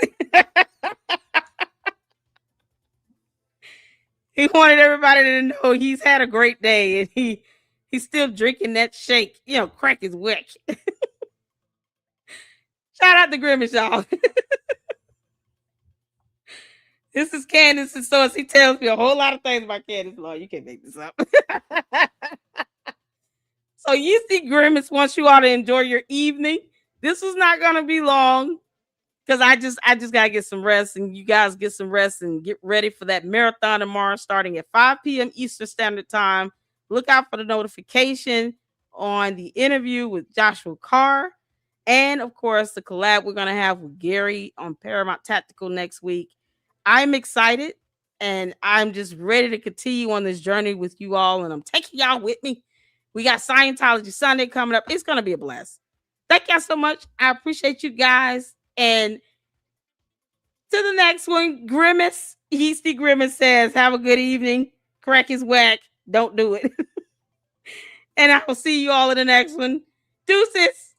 He wanted everybody to know he's had a great day and he's still drinking that shake. Crack his wick. Shout out to Grimace, y'all. This is Candace's source. He tells me a whole lot of things about Candace. Lord, you can't make this up. So you see, Grimace wants you all to enjoy your evening. This was not going to be long because I just got to get some rest, and you guys get some rest and get ready for that marathon tomorrow starting at 5 p.m. Eastern Standard Time. Look out for the notification on the interview with Joshua Carr. And, of course, the collab we're going to have with Gary on Paramount Tactical next week. I'm excited, and I'm just ready to continue on this journey with you all, and I'm taking y'all with me. We got Scientology Sunday coming up. It's going to be a blast. Thank y'all so much. I appreciate you guys. And to the next one, Grimace. Yeasty Grimace says, have a good evening. Crack his whack. Don't do it. And I will see you all in the next one. Deuces.